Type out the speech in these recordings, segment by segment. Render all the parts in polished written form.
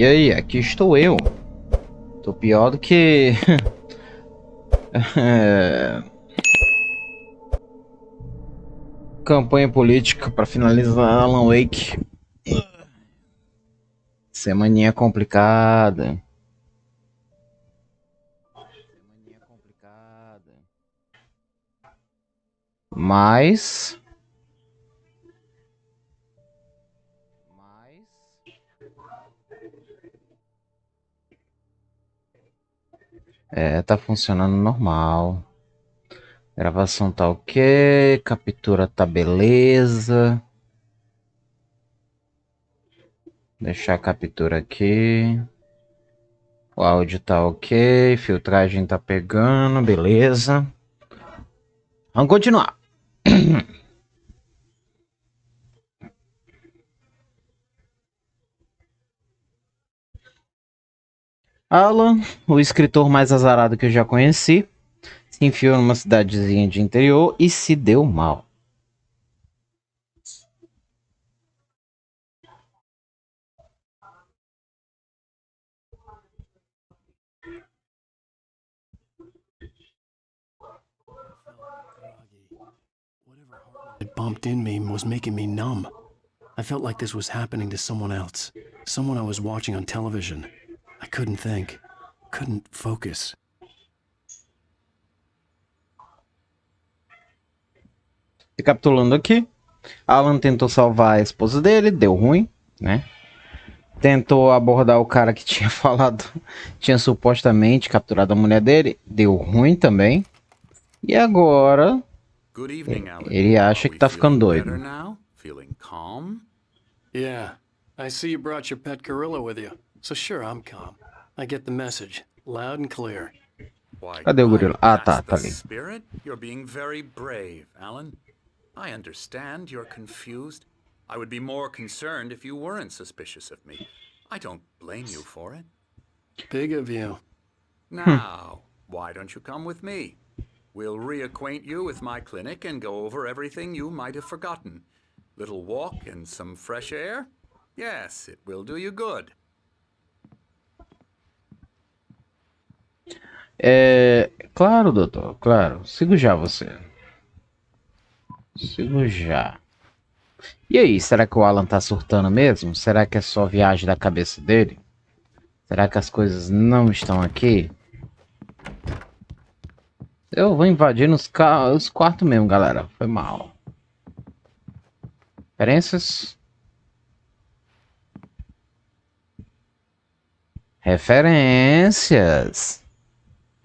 E aí, aqui estou eu. Tô pior do que... campanha política para finalizar Alan Wake. Semaninha complicada. Mas... tá funcionando normal. Gravação tá ok, captura tá beleza. Deixar a captura aqui. O áudio tá ok, filtragem tá pegando, beleza. Vamos continuar. Alan, o escritor mais azarado que eu já conheci, se enfiou numa cidadezinha de interior e se deu mal. It bumped in me was making me numb. I felt like this was happening to someone else. Someone I was watching on television. I couldn't think. Couldn't focus. Recapitulando aqui, Alan tentou salvar a esposa dele, deu ruim, né? Tentou abordar o cara que tinha falado, tinha supostamente capturado a mulher dele, deu ruim também. E agora, ele acha que tá ficando doido. Feeling calm? Yeah, I see you brought your pet gorilla with you. So sure, I'm calm. I get the message, loud and clear. Cadê o gorila? Ah, tá ali. Spirit? You're being very brave, Alan. I understand you're confused. I would be more concerned if you weren't suspicious of me. I don't blame you for it. Big of you. Now, why don't you come with me? We'll reacquaint you with my clinic and go over everything you might have forgotten. Little walk and some fresh air? Yes, it will do you good. Claro, doutor, claro. Sigo já você. Sigo já. E aí, será que o Alan tá surtando mesmo? Será que é só viagem da cabeça dele? Será que as coisas não estão aqui? Eu vou invadir os quartos mesmo, galera. Foi mal. Referências? Referências.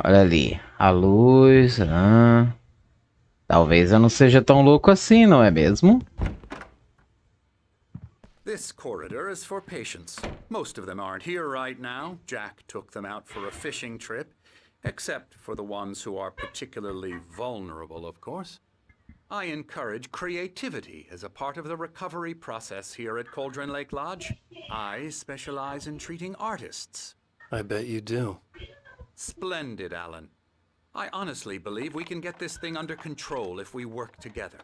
Olha ali. A luz. Talvez eu não seja tão louco assim, não é mesmo? This corridor is for patients. Most of them aren't here right now. Jack took them out for a fishing trip. Except for the ones who are particularly vulnerable, of course. I encourage creativity as a part of the recovery process here at Cauldron Lake Lodge. I specialize in treating artists. I bet you do. Splendid, Alan. I honestly believe we can get this thing under control if we work together.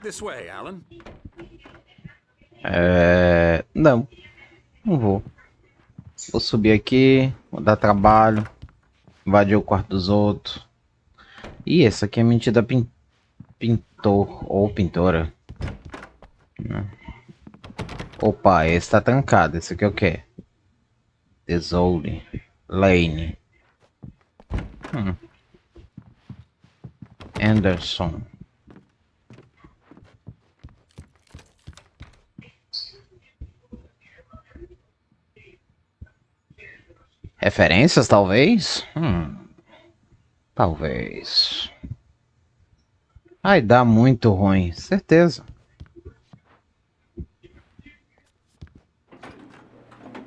This way, Alan. Não. Não vou. Vou subir aqui. Vou dar trabalho. Invadir o quarto dos outros. Ih, essa aqui é mentira pintor ou pintora. Opa, esse tá trancado. Esse aqui é o quê? Desolve. Lane. Anderson. Referências, talvez? Talvez. Ai, dá muito ruim, certeza.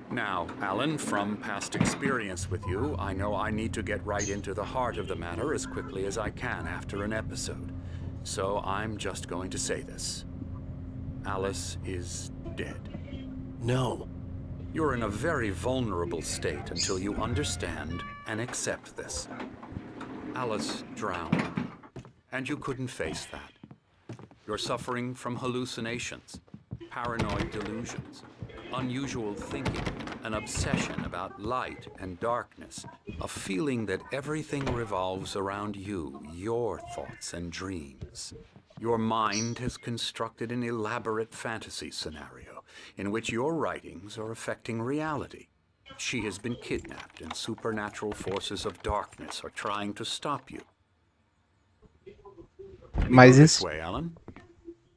Now, Alan, from past experience with you, I know I need to get right into the heart of the matter as quickly as I can after an episode. So I'm just going to say this. Alice is dead. No. You're in a very vulnerable state until you understand and accept this. Alice drowned, and you couldn't face that. You're suffering from hallucinations, paranoid delusions, unusual thinking, an obsession about light and darkness, a feeling that everything revolves around you, your thoughts and dreams. Your mind has constructed an elaborate fantasy scenario in which your writings are affecting reality. She has been kidnapped and supernatural forces of darkness are trying to stop you. We go Mas this isso... way, Alan.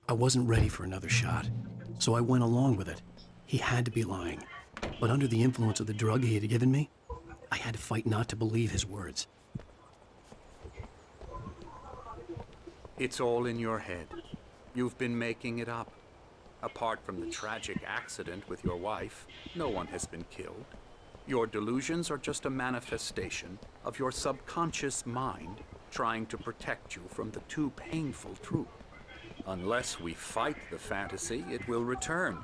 I wasn't ready for another shot, so I went along with it. He had to be lying. But under the influence of the drug he had given me, I had to fight not to believe his words. It's all in your head. You've been making it up. Apart from the tragic accident with your wife, no one has been killed. Your delusions are just a manifestation of your subconscious mind trying to protect you from the too painful truth. Unless we fight the fantasy, it will return.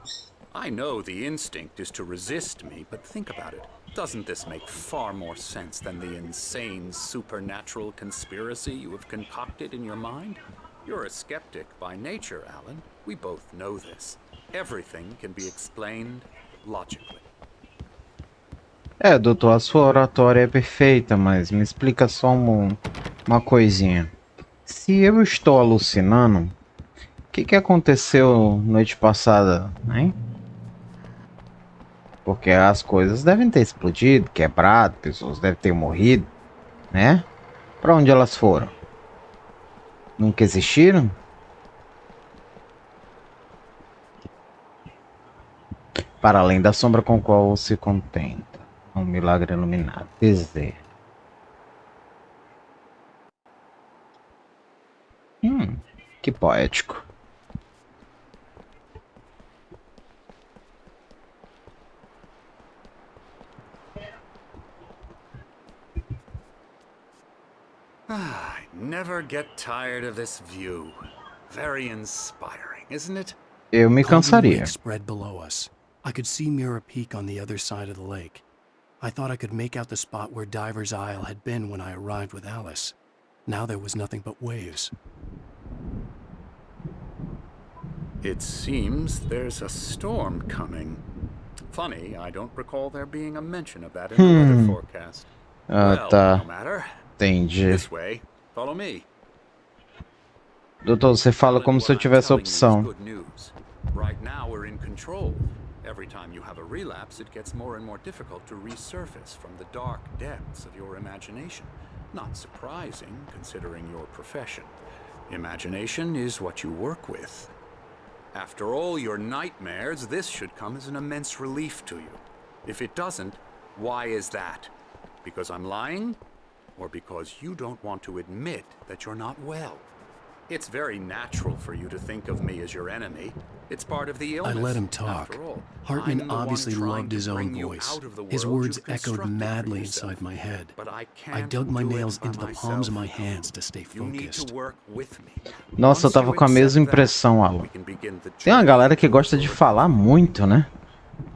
I know the instinct is to resist me, but think about it. Doesn't this make far more sense than the insane supernatural conspiracy you have concocted in your mind? You're a skeptic by nature, Alan. We both know this. Everything can be explained logically. É, doutor, a sua oratória é perfeita, mas me explica só uma coisinha. Se eu estou alucinando, o que aconteceu noite passada, hein? Porque as coisas devem ter explodido, quebrado, pessoas devem ter morrido, né? Para onde elas foram? Nunca existiram? Para além da sombra com qual se contenta, um milagre iluminado. Dizer. Que poético. I never get tired of this view. Very inspiring, isn't it? Eu me Ponds and cansaria. Lake spread below us. I could see Mirror Peak on the other side of the lake. I thought I could make out the spot where Diver's Isle had been when I arrived with Alice. Now there was nothing but waves. It seems there's a storm coming. Funny, I don't recall there being a mention of that in the weather forecast. Ah, Well, tá. no matter. Entendi. This way. Follow me. Doutor, você fala Alan, como se eu what I'm tivesse telling you is opção. good news. Right now we're in control. Every time you have a relapse, it gets more and more difficult to resurface from the dark depths of your imagination. Not surprising, considering your profession. Imagination is what you work with. After all your nightmares, this should come as an immense relief to you. If it doesn't, why is that? Because I'm lying? Or because you don't want to admit that you're not well? It's very natural for you to think of me as your enemy. It's part of the I illness. let him talk. After all, Hartman I'm the one obviously trying loved to his own bring you voice. out of the His world words you've echoed constructed for madly yourself. inside my head. But I I can't dug my do it nails by into the palms of my myself. hands to stay You need to focused. work with me. Nossa, eu Once tava you com a mesma accept that, impressão, Alan. we can begin the Tem uma journey galera que gosta de towards falar muito, né?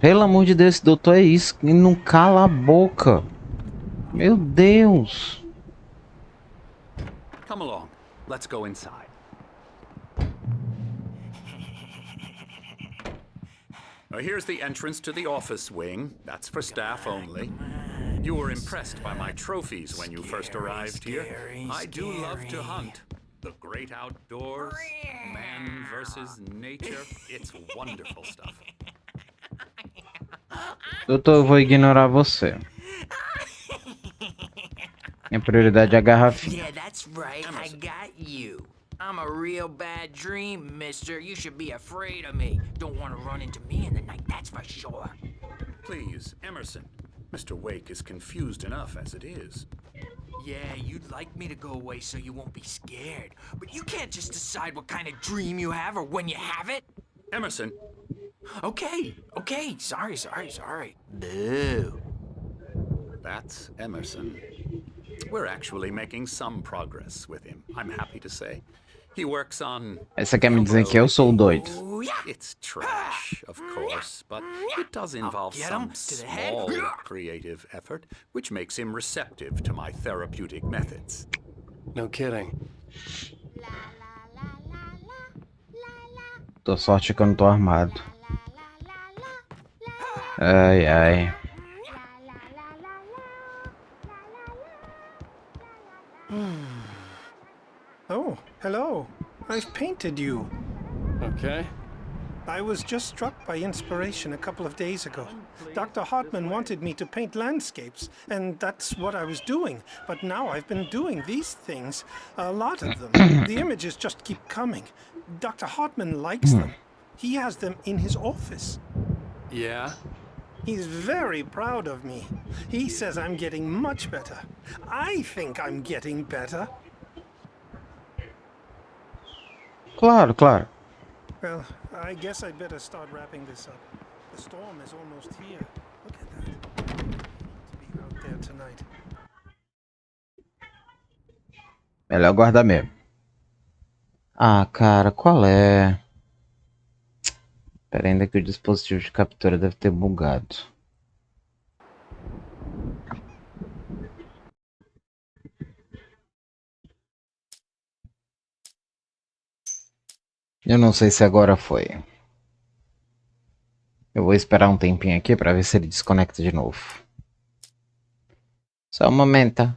Pelo amor de Deus, esse doutor é isso. Ele não cala a boca. Meu Deus. Come along. Let's go inside. Here's the entrance to the office wing. That's for staff only. You were impressed by my trophies when you first arrived here. I do love to hunt. The great outdoors, man versus nature. It's wonderful stuff. Doutor, eu vou ignorar você. Minha prioridade é a garrafinha. Yeah, that's right. I got you. I'm a real bad dream, mister. You should be afraid of me. Don't want to run into me in the night, that's for sure. Please, Emerson. Mr. Wake is confused enough as it is. Yeah, you'd like me to go away so you won't be scared. But you can't just decide what kind of dream you have or when you have it. Emerson, Okay. Sorry. Boo. that's Emerson. We're actually making some progress with him, I'm happy to say. He works on... Essa quer me dizer que eu sou o doido. Oh, yeah. It's trash, of course, but it does involve get some 'em to the head. small creative effort, which makes him receptive to my therapeutic methods. No kidding. Tô sorte que eu não tô armado. Ai, ai. Oh, hello. I've painted you. Okay. I was just struck by inspiration a couple of days ago. Dr. Hartman wanted me to paint landscapes, and that's what I was doing. But now I've been doing these things, a lot of them. The images just keep coming. Dr. Hartman likes them. He has them in his office. Yeah? He's very proud of me. He says I'm getting much better. I think I'm getting better. Claro, claro. Well, I guess I'd better start wrapping this up. The storm is almost here. Look at that. To be out there tonight. Melhor guardar mesmo. Ah, cara, qual é? Pera, ainda que o dispositivo de captura deve ter bugado. Eu não sei se agora foi. Eu vou esperar um tempinho aqui para ver se ele desconecta de novo. Só um momento.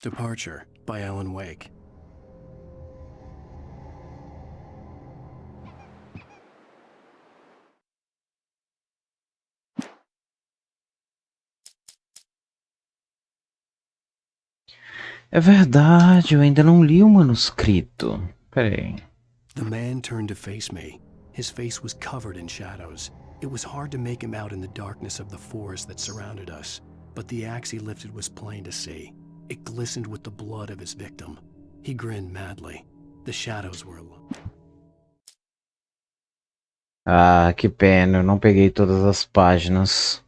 Departure by Alan Wake. É verdade, eu ainda não li o manuscrito. Pera aí. The man turned to face me. His face was covered in shadows. It was hard to make him out in the darkness of the forest that surrounded us, but the axe he lifted was plain to see. It glistened with the blood of his victim. He grinned madly. The shadows were alone. Ah, que pena, eu não peguei todas as páginas.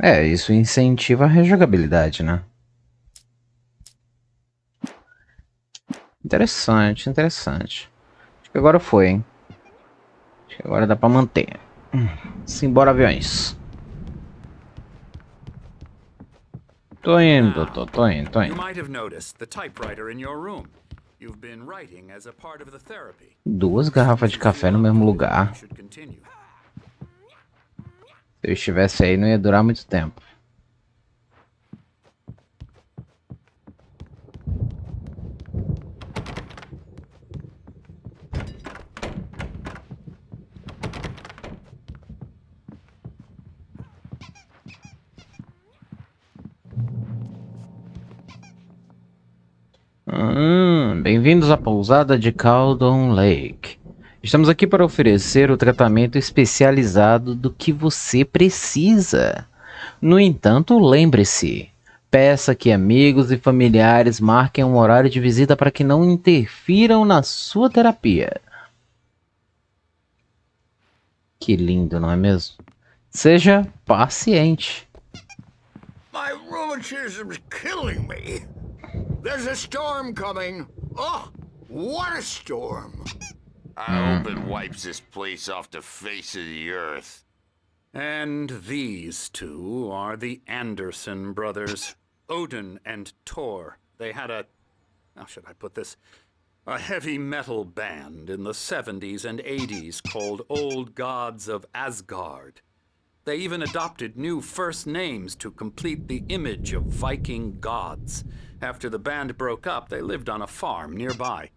É, isso incentiva a rejogabilidade, né? Interessante, interessante. Acho que agora foi, hein? Acho que agora dá pra manter. Simbora, aviões. Tô indo, tô indo. You might have noticed the typewriter in your room. You've been writing as a part of the therapy. Duas garrafas de café no mesmo lugar. You should continue. Se eu estivesse aí, não ia durar muito tempo. Bem-vindos à pousada de Caldon Lake. Estamos aqui para oferecer o tratamento especializado do que você precisa. No entanto, lembre-se, peça que amigos e familiares marquem um horário de visita para que não interfiram na sua terapia. Que lindo, não é mesmo? Seja paciente. My rheumatism's killing me. There's a storm coming. Oh, what a storm. I hope it wipes this place off the face of the earth. And these two are the Anderson brothers, Odin and Thor. They had how should I put this? A heavy metal band in the 70s and 80s called Old Gods of Asgard. They even adopted new first names to complete the image of Viking gods. After the band broke up, they lived on a farm nearby.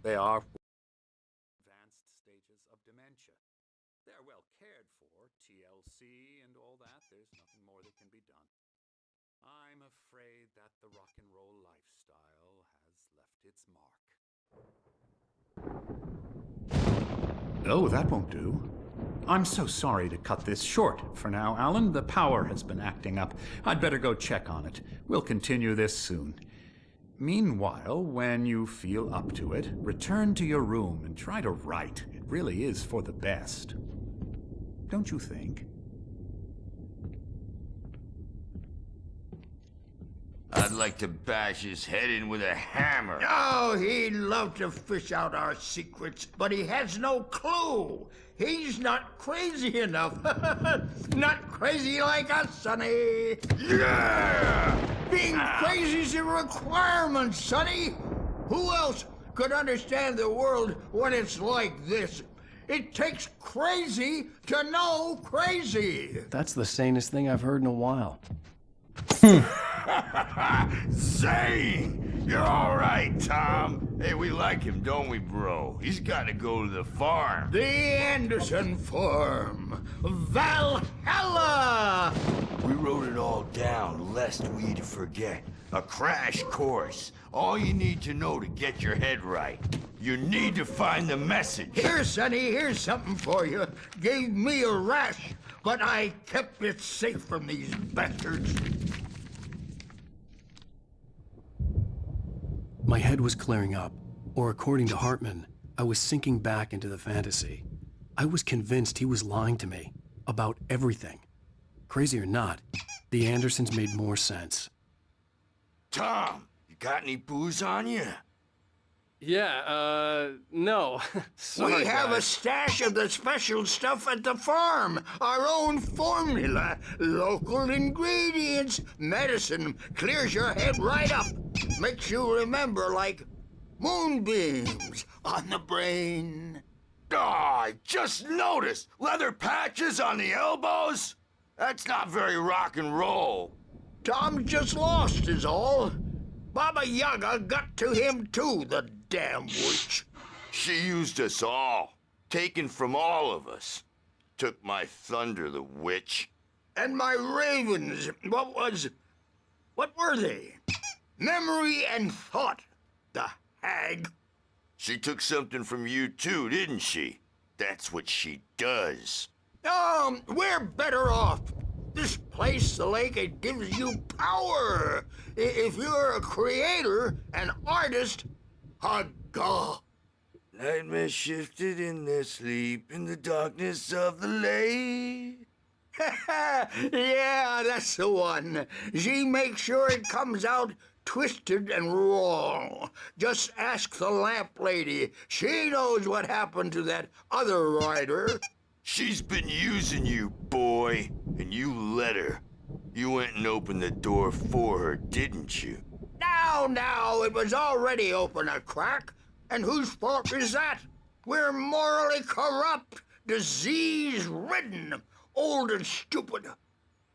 They are advanced stages of dementia. They're well cared for, TLC and all that. There's nothing more that can be done. I'm afraid that the rock and roll lifestyle has left its mark. Oh, that won't do. I'm so sorry to cut this short for now, Alan. The power has been acting up. I'd better go check on it. We'll continue this soon. Meanwhile, when you feel up to it, return to your room and try to write. It really is for the best. Don't you think? I'd like to bash his head in with a hammer. Oh, he'd love to fish out our secrets, but he has no clue. He's not crazy enough. Not crazy like us, Sonny. Yeah! Being crazy's a requirement, Sonny. Who else could understand the world when it's like this? It takes crazy to know crazy. That's the sanest thing I've heard in a while. Zane! You're all right, Tom. Hey, we like him, don't we, bro? He's got to go to the farm. The Anderson Farm. Valhalla! We wrote it all down, lest we forget. A crash course. All you need to know to get your head right. You need to find the message. Here, Sonny, here's something for you. Gave me a rash, but I kept it safe from these bastards. My head was clearing up, or according to Hartman, I was sinking back into the fantasy. I was convinced he was lying to me about everything. Crazy or not, the Andersons made more sense. Tom, you got any booze on you? Yeah, no. Sorry, We have a stash of the special stuff at the farm. Our own formula. Local ingredients. Medicine clears your head right up. Makes you remember like moonbeams on the brain. Oh, I just noticed. Leather patches on the elbows? That's not very rock and roll. Tom just lost is all. Baba Yaga got to him too, the damn witch. She used us all. Taken from all of us. Took my thunder, the witch. And my ravens, what were they? Memory and thought, the hag. She took something from you too, didn't she? That's what she does. We're better off. This place, the lake, it gives you power. If you're a creator, an artist, a god. Nightmare shifted in their sleep in the darkness of the lake. Yeah, that's the one. She makes sure it comes out twisted and wrong. Just ask the lamp lady. She knows what happened to that other writer. She's been using you, boy, and you let her. You went and opened the door for her, didn't you? Now, it was already open a crack. And whose fault is that? We're morally corrupt, disease-ridden, old and stupid.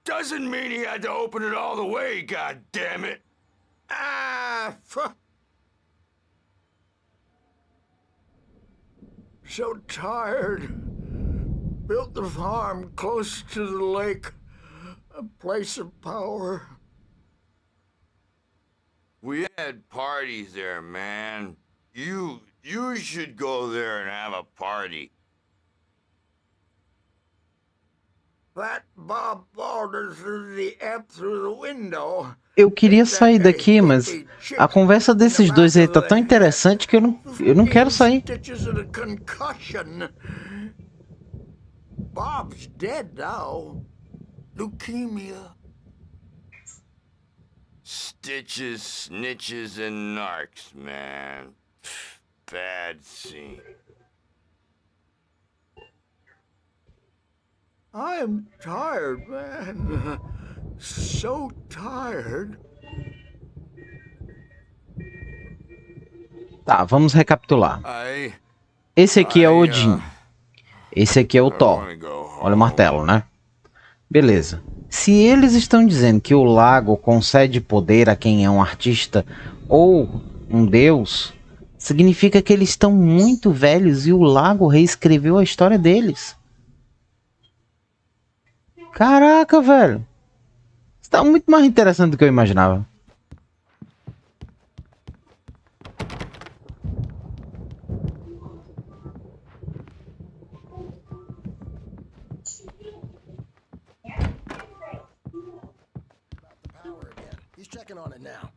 Doesn't mean he had to open it all the way, goddammit. So tired. Built the farm close to the lake, a place of power. We had parties there, man. You should go there and have a party. That Bob Balder threw the amp through the window. Eu queria sair daqui, mas a conversa desses dois aí tá tão interessante que eu não quero sair. Stitches and a concussion. Bob's dead now. Leukemia. Stitches, snitches, and narcs, man. Bad scene. I am tired, man. So tired. Tá, vamos recapitular. I Esse aqui é o Odin. Esse aqui é o Thor. wanna go home. Olha o martelo, né? Beleza. Se eles estão dizendo que o lago concede poder a quem é um artista ou um deus, significa que eles estão muito velhos e o lago reescreveu a história deles. Caraca, velho. Está muito mais interessante do que eu imaginava. He's checking on it now.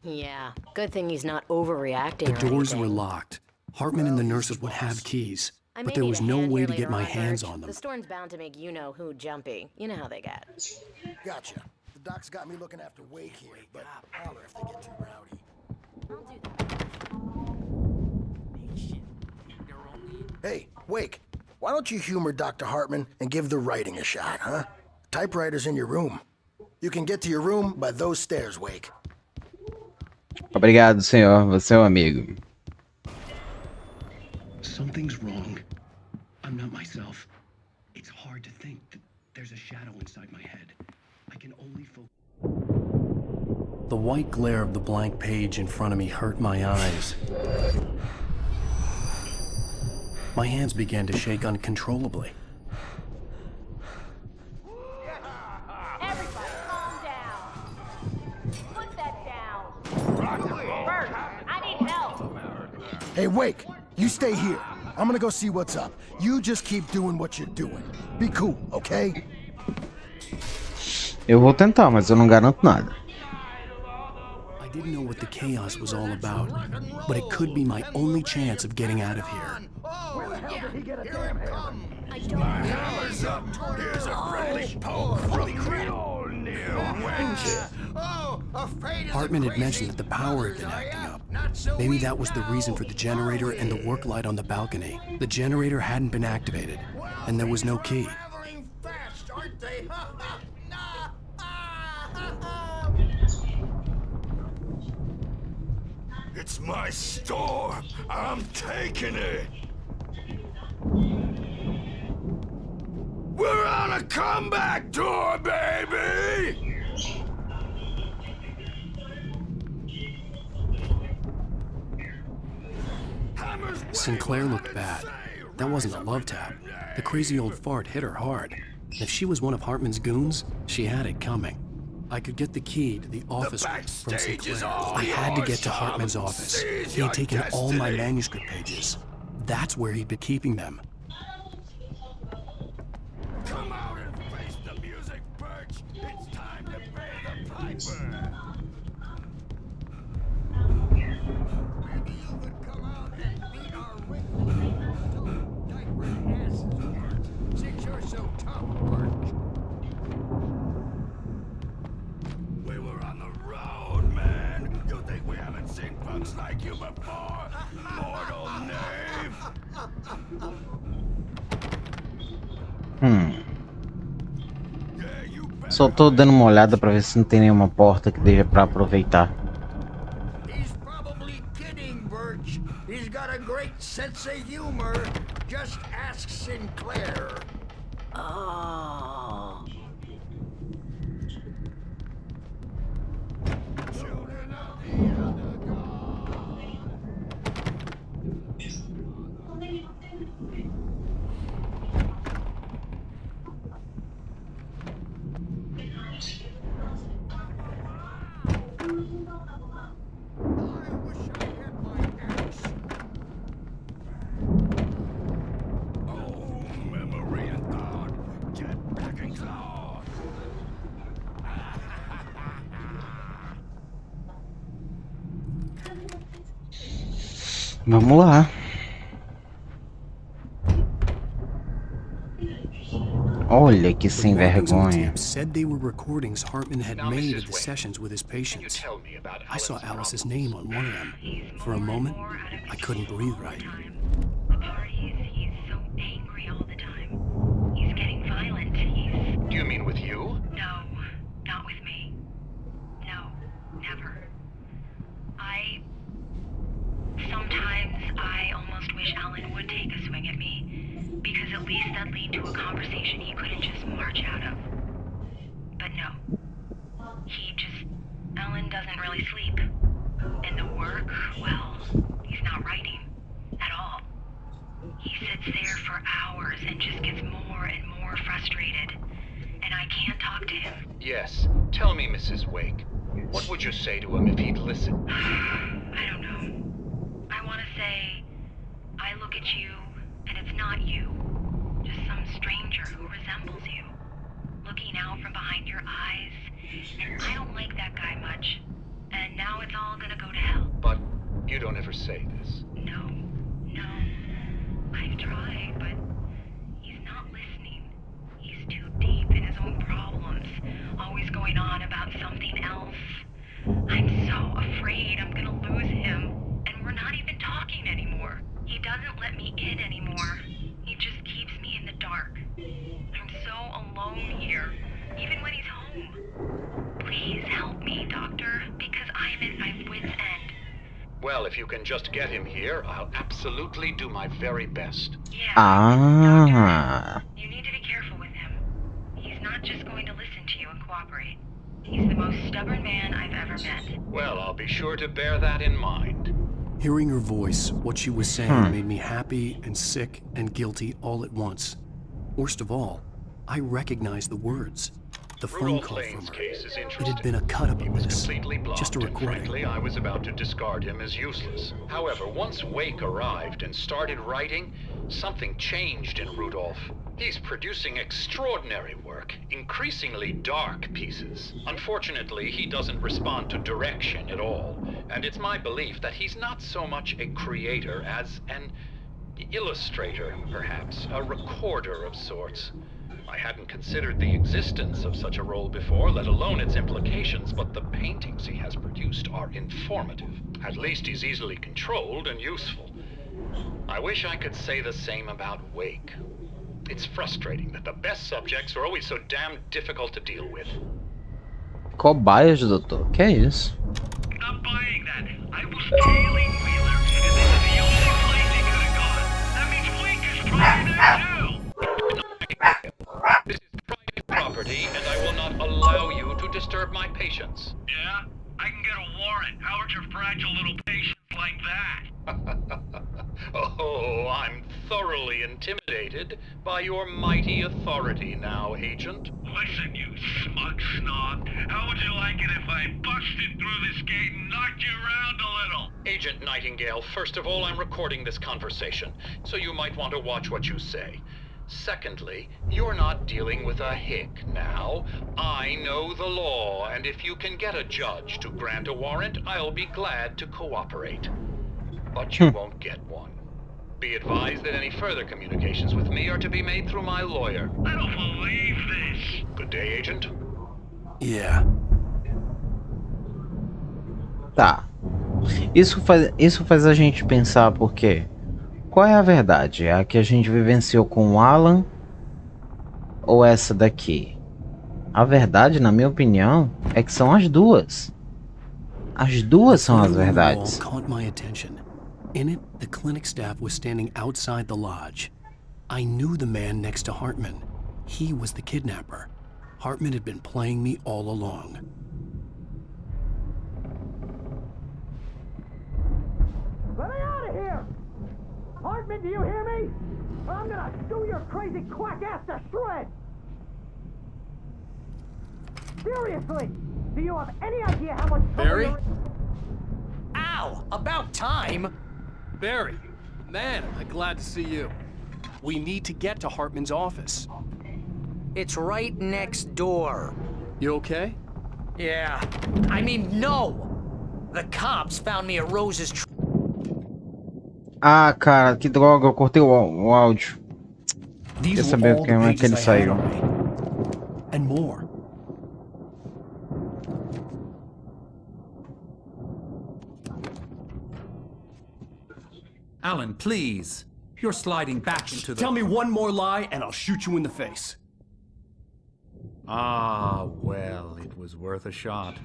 Yeah, good thing he's not overreacting. The doors were locked. Hartman and the nurses would have keys, but there was no way to get my hands on them. The storm's bound to make you-know-who jumpy. You know how they get. Gotcha. The Doc's got me looking after Wake here, but holler if they get too rowdy. I'll do that. Hey, Wake, why don't you humor Dr. Hartman and give the writing a shot, huh? Typewriter's in your room. You can get to your room by those stairs, Wake. Obrigado, senhor. Você é um amigo. Something's wrong. I'm not myself. It's hard to think that there's a shadow inside my head. I can only focus. The white glare of the blank page in front of me hurt my eyes. My hands began to shake uncontrollably. Everybody, calm down. Put that down. Bert, I need help. Hey, Wake, you stay here. I'm gonna go see what's up. You just keep doing what you're doing. Be cool, okay? Eu vou tentar, mas eu não garanto nada. I didn't know what the chaos was all about, but it could be my only chance of getting out of here. I don't know. Here's a friendly poke from the Hartman had mentioned that the power had been acting up. Maybe that was the reason for the generator and the work light on the balcony. The generator hadn't been activated, and there was no key. Fast, aren't they? It's my store. I'm taking it. We're on a comeback tour, baby! Sinclair looked bad. That wasn't a love tap. The crazy old fart hit her hard. If she was one of Hartman's goons, she had it coming. I could get the key to the office from Sinclair. I had to get to Hartman's office. He had taken all my manuscript pages. That's where he'd been keeping them. Come out and face the music, Birch. It's time to pay the piper. Maybe you could come out and beat our wrinkled diaper asses, Bert, since you're so tough, Birch. We were on the road, man. You think we haven't seen punks like you before? Mortal knave. Só tô dando uma olhada pra ver se não tem nenhuma porta que dê pra aproveitar. He's probably kidding, Birch. He's got a great sense of humor. Just ask Sinclair. Oh. Children of the underdog. Vamos lá. Olha que sem vergonha. Said they were recordings Hartman had made of the sessions with his patients. I saw Alice's name on one of them. For a moment, I couldn't breathe right. The parties, he's so angry all the time. He's getting violent. Do you mean with you? No, not with me. No, never. Sometimes I almost wish Alan would take a swing at me, because at least that'd lead to a conversation he couldn't just march out of. But no. Alan doesn't really sleep. And the work, well, he's not writing at all. He sits there for hours and just gets more and more frustrated. And I can't talk to him. Yes. Tell me, Mrs. Wake. What would you say to him if he'd listen? I don't know. I want to say, I look at you, and it's not you. Just some stranger who resembles you. Looking out from behind your eyes. And I don't like that guy much. And now it's all gonna go to hell. But you don't ever say this. No. I've tried, but he's not listening. He's too deep in his own problems. Always going on about afraid I'm gonna lose him. And we're not even talking anymore. He doesn't let me in anymore. He just keeps me in the dark. I'm so alone here, even when he's home. Please help me, Doctor, because I'm at my wit's end. Well, if you can just get him here, I'll absolutely do my very best. Yeah, Ah. Doctor, you need to be careful with him. He's not just going to listen to you and cooperate. He's the most stubborn man I've ever met. Well, I'll be sure to bear that in mind. Hearing her voice, what she was saying made me happy and sick and guilty all at once. Worst of all, I recognized the words. The phone Rudolph call Lane's from her. case is It interesting. had been a cut-up He of was this. completely blocked, Just a and recording. frankly, I was about to discard him as useless. However, once Wake arrived and started writing, something changed in Rudolph. He's producing extraordinary work, increasingly dark pieces. Unfortunately, he doesn't respond to direction at all, and it's my belief that he's not so much a creator as an illustrator, perhaps, a recorder of sorts. I hadn't considered the existence of such a role before, let alone its implications, but the paintings he has produced are informative. At least he's easily controlled and useful. I wish I could say the same about Wake. It's frustrating that the best subjects are always so damn difficult to deal with. Cobaias, doutor. Que é isso? Not buying that. I was tailing Wheeler, and this is the only place he could have gone. That means Wake is probably there too. This is private property, and I will not allow you to disturb my patients. Yeah? I can get a warrant. How are your fragile little patients like that? Oh, I'm thoroughly intimidated by your mighty authority now, Agent. Listen, you smug snob. How would you like it if I busted through this gate and knocked you around a little? Agent Nightingale, first of all, I'm recording this conversation, so you might want to watch what you say. Secondly, you're not dealing with a hick now. I know the law, and if you can get a judge to grant a warrant, I'll be glad to cooperate. But you won't get one. Be advised that any further communications with me are to be made through my lawyer. I don't believe this. Good day, Agent. Yeah. Tá. Isso faz a gente pensar por quê? Qual é a verdade? É a que a gente vivenciou com o Alan ou essa daqui? A verdade, na minha opinião, é que são as duas. As duas são as verdades. Caught my attention. In it, the clinic staff was standing outside the lodge. I knew the man next to Hartman. He was the kidnapper. Hartman had been playing me all along. Let me out of here! Hartman, do you hear me? Or I'm gonna chew your crazy quack ass to shreds! Seriously, do you have any idea how much trouble Barry? you're in? Ow! About time! Barry, man, am I glad to see you. We need to get to Hartman's office. It's right next door. You okay? Yeah. I mean, no! The cops found me at Rose's Ah, cara, que droga, eu cortei o áudio. Quer saber como é que ele saiu. And more. Alan, please. You're sliding back into the... Tell me one more lie and I'll shoot you in the face. Ah, well, it was worth a shot.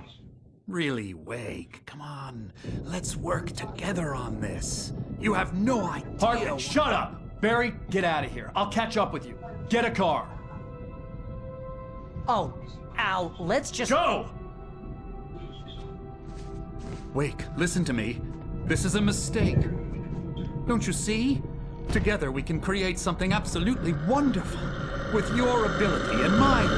Really, Wake, come on. Let's work together on this. You have no idea... Hartman, shut up! Barry, get out of here. I'll catch up with you. Get a car. Oh, Al, let's just... Go! Wake, listen to me. This is a mistake. Don't you see? Together we can create something absolutely wonderful. With your ability and mine.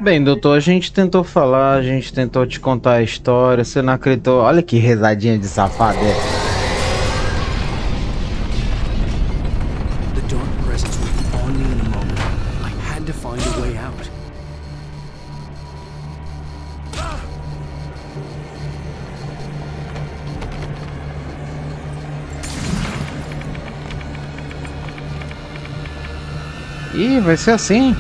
Bem, doutor, a gente tentou falar, a gente tentou te contar a história, você não acreditou. Olha que risadinha de safado. The dark presence would be on me in a moment. I had to find a way out. Ih, vai ser assim.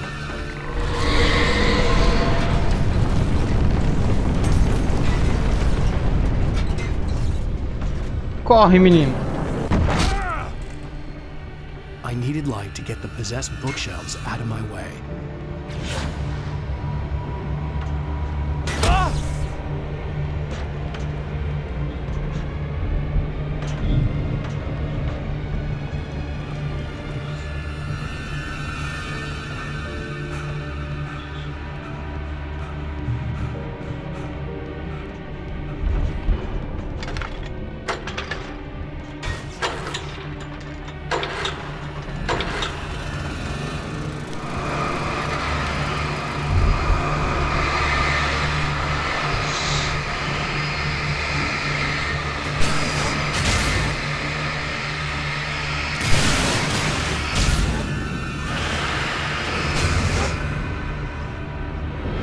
Corre, menino. I needed light to get the possessed bookshelves out of my way.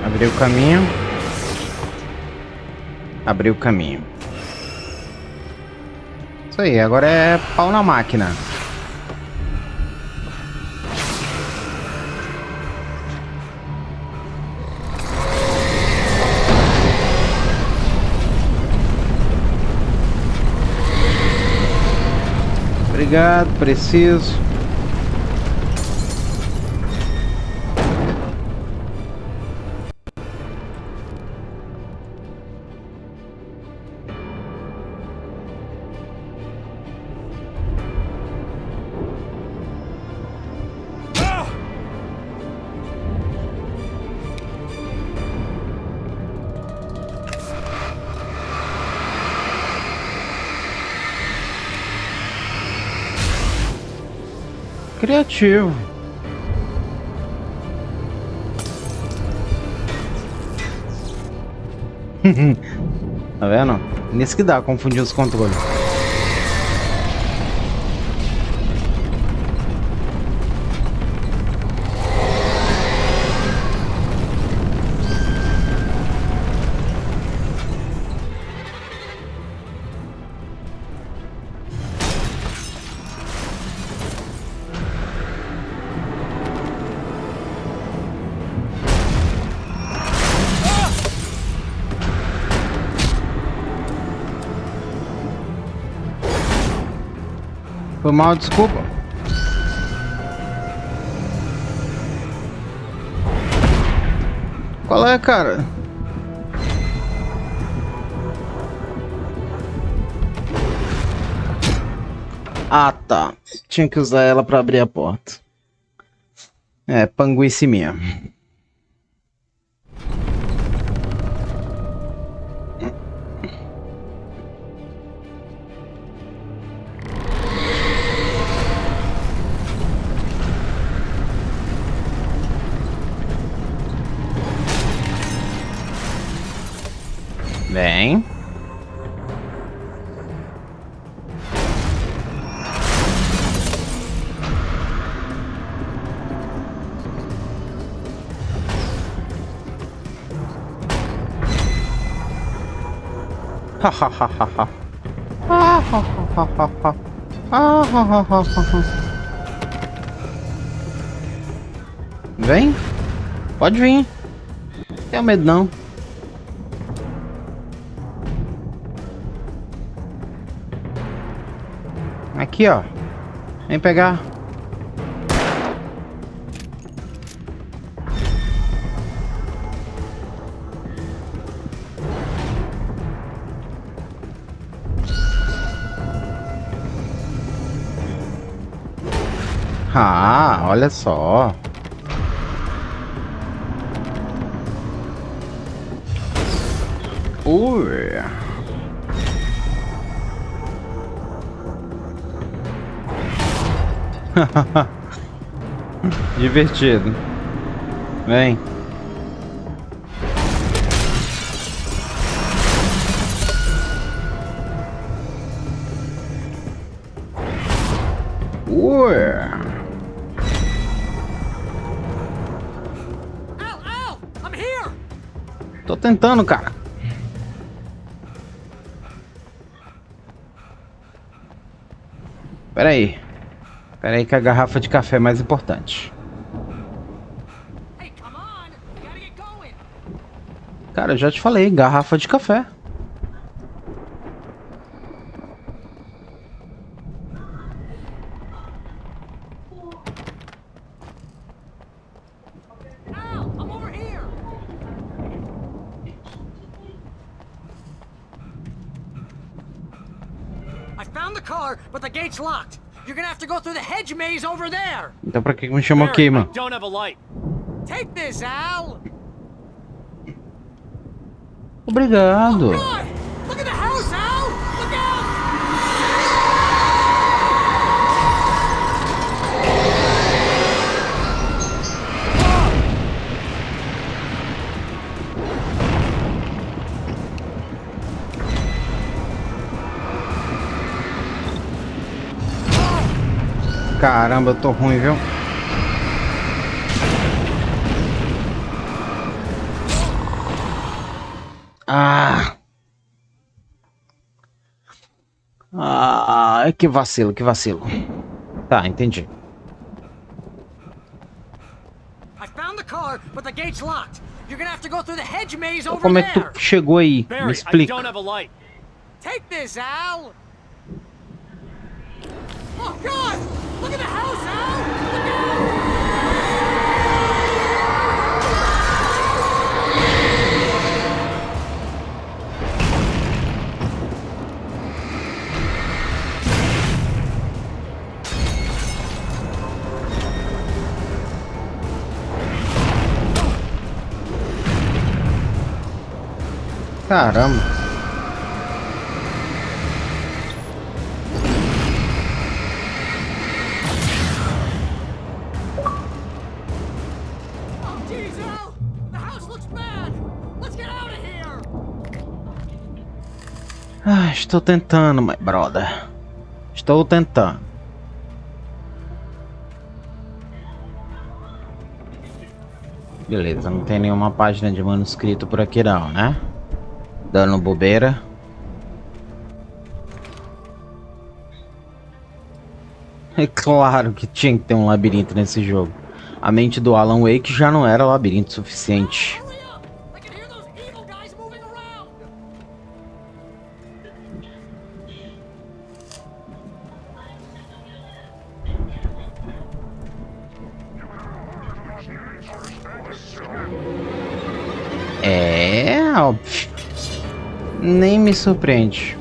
Abriu o caminho. Abriu o caminho. Isso aí, agora é pau na máquina. Obrigado, preciso. Criativo. Tá vendo? Nisso que dá, confundir os controles. Foi mal, desculpa. Qual é, cara? Ah, tá. Tinha que usar ela pra abrir a porta. É, panguice minha. Bem. Ha ha ha ha ha. Ah, ha ha ha ha. Ah, ha ha ha ha. Vem. Pode vir. Não tenho medo não. Aqui, ó. Vem pegar. Ah, olha só. Ui. Divertido. Vem. Tô tentando, cara. Pera aí que a garrafa de café é mais importante. Cara, eu já te falei, garrafa de café. I found the car, but the gate's locked. You're gonna have to go through the hedge maze over there. Então pra que me chamou aqui, mano? Don't have a light. Take this, Al. Obrigado. Look at the house, Al. Look out. Caramba, eu tô ruim, viu? Ah! Ah, que vacilo, que vacilo. Tá, entendi. I found the car, but the gate's locked. You're gonna have to go through the hedge maze over Como é que there. tu chegou aí? Me explica. I don't have a light. Take this, Al. Oh God! Look at the house, Al. Look out! Caramba. Oh, geez, Al. The house looks bad. Let's get out of here. Ah, estou tentando, my brother. Estou tentando. Beleza, não tem nenhuma página de manuscrito por aqui não, né? Dando bobeira. É claro que tinha que ter um labirinto nesse jogo. A mente do Alan Wake já não era labirinto suficiente. É óbvio. Nem me surpreende.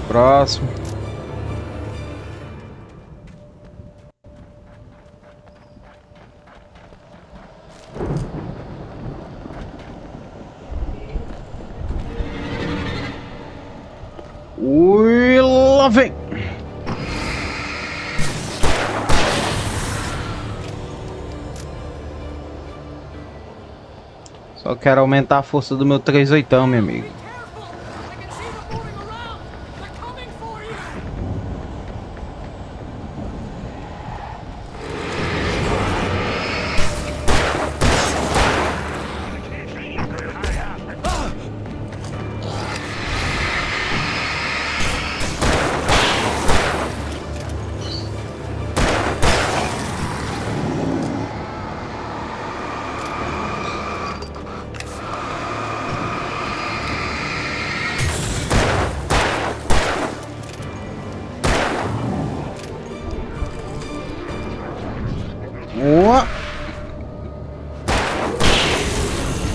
Próximo. Ui, lá vem. Só quero aumentar a força do meu 38, meu amigo.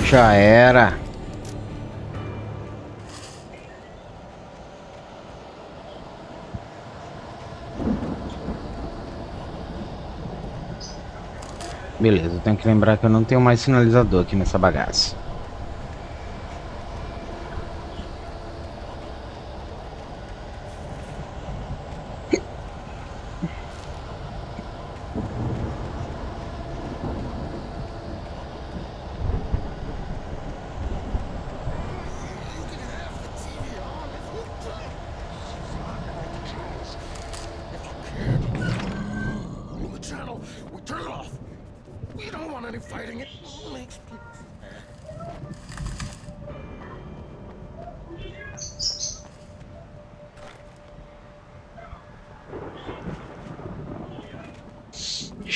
Já era. Beleza, eu tenho que lembrar que eu não tenho mais sinalizador aqui nessa bagaça.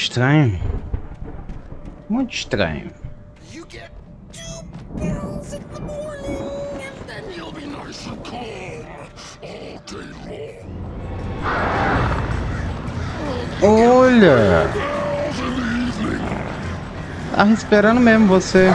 estranho. Muito estranho. Olha! Tava esperando mesmo você.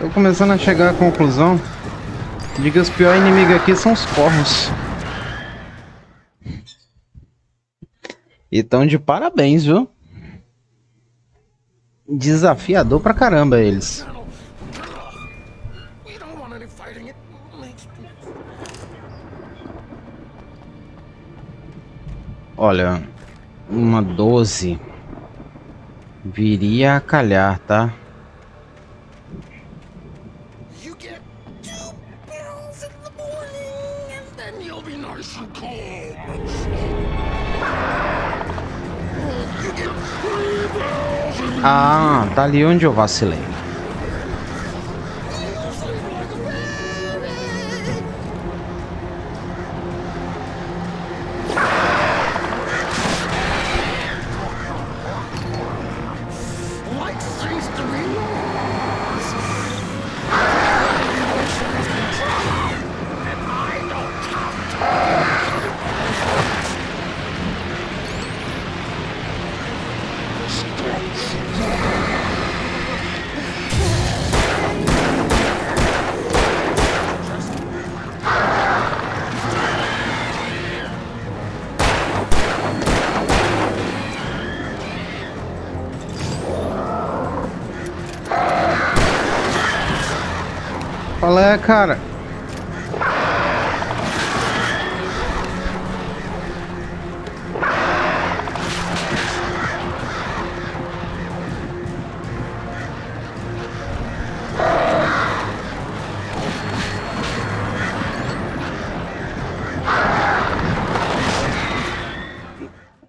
Tô começando a chegar à conclusão de que os piores inimigos aqui são os corvos. E tão de parabéns, viu? Desafiador pra caramba eles. Olha, uma 12 viria a calhar, tá? Ah, tá ali onde eu vacilei. Qual é, cara?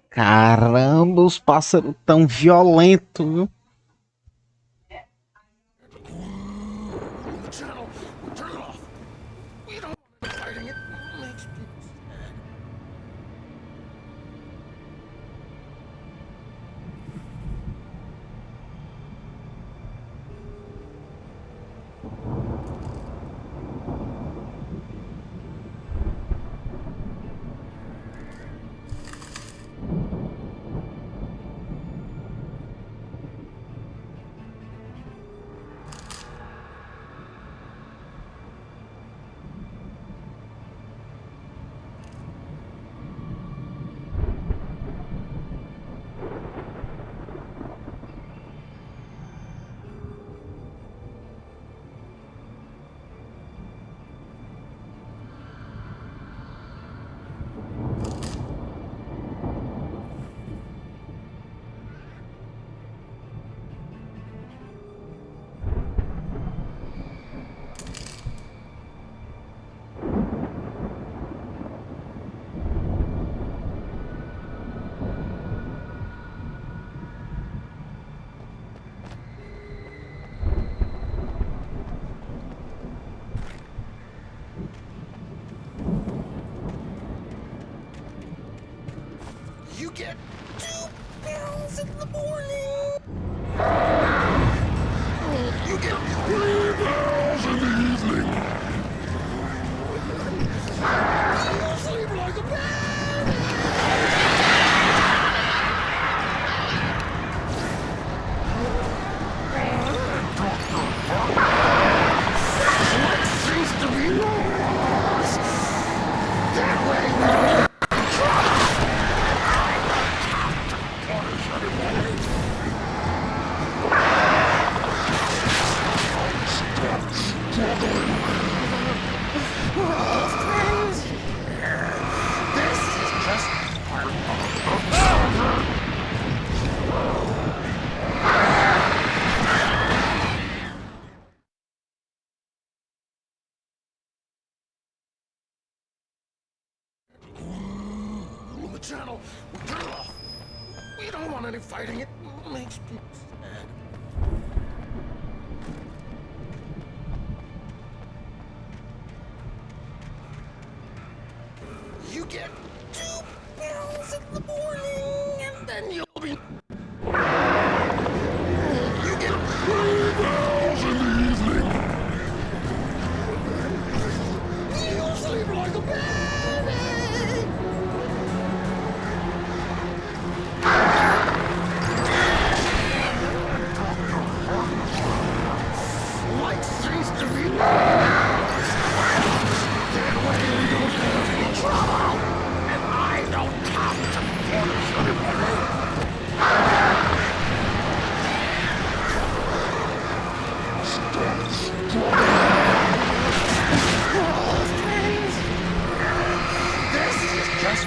Caramba, os pássaros tão violentos, viu? channel. Turn it off. We don't want any fighting. It makes me sad. You get 2 pills in the morning, and then you'll be... You get 3 pills in the evening. You'll sleep like a baby. Light seems to be... That way we don't have any trouble. And I don't have to punish anybody. This is just...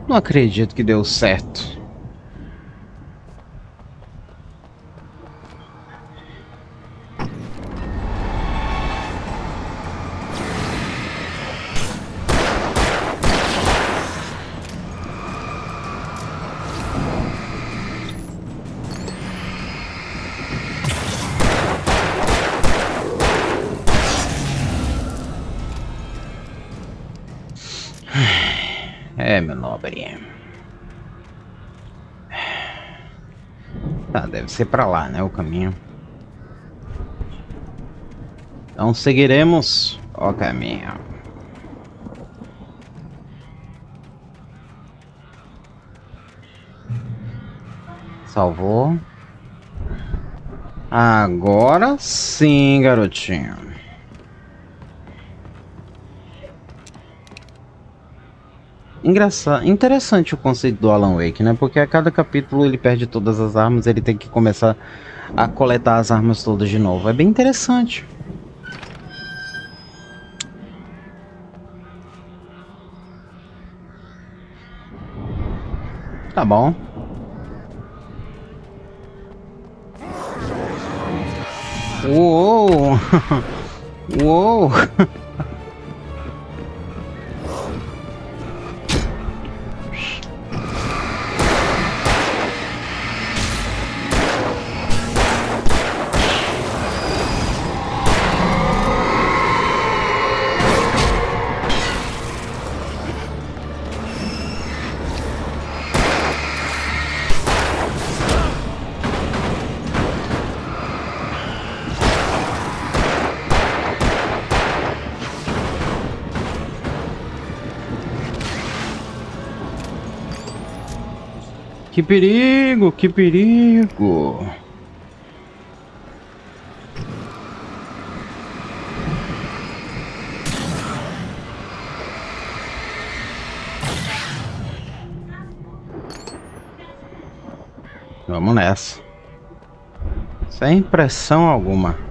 Não acredito que deu certo. É, meu nobre. Tá, deve ser pra lá, né, o caminho. Então seguiremos o caminho. Salvou. Agora sim, garotinho. Engraçado, interessante o conceito do Alan Wake, né? Porque a cada capítulo ele perde todas as armas, ele tem que começar a coletar as armas todas de novo. É bem interessante. Tá bom. Uou! Uou! Que perigo, que perigo. Vamos nessa. Sem pressão alguma.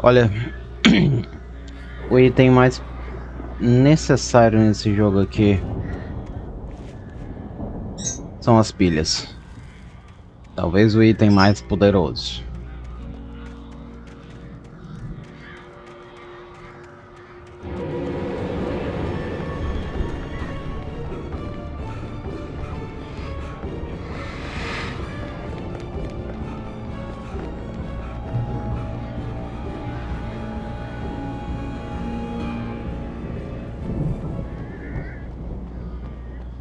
Olha, o item mais necessário nesse jogo aqui são as pilhas. Talvez o item mais poderoso.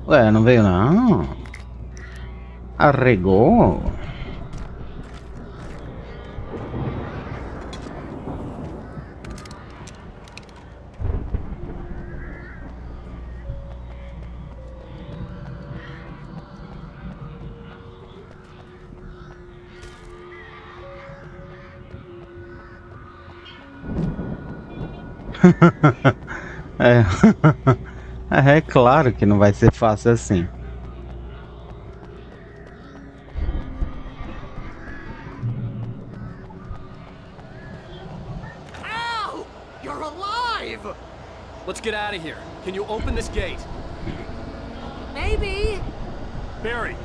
Ué, não veio não? Arregou? É. É claro que não vai ser fácil assim. Ow! You're alive! Let's get out of here. Can you open this gate? Maybe. Barry!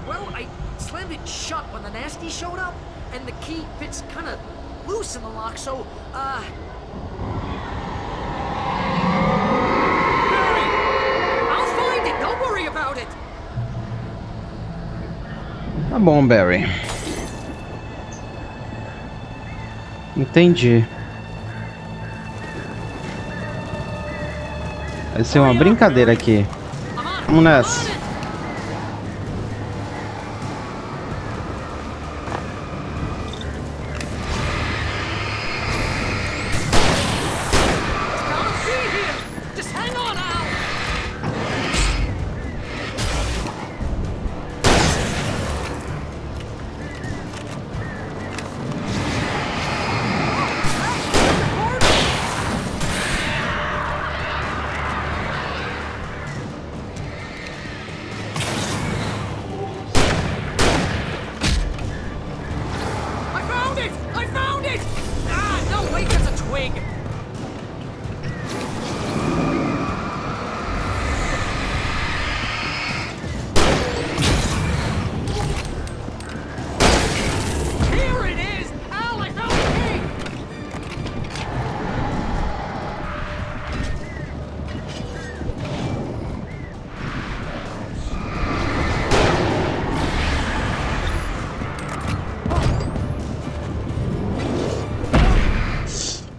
Well, I slammed it shut when the nasty showed up, and the key fits kind of loose in the lock, so, Barry! I'll find it, don't worry about it! Tá bom, Barry. Entendi. Vai ser uma brincadeira aqui. Vamos nessa.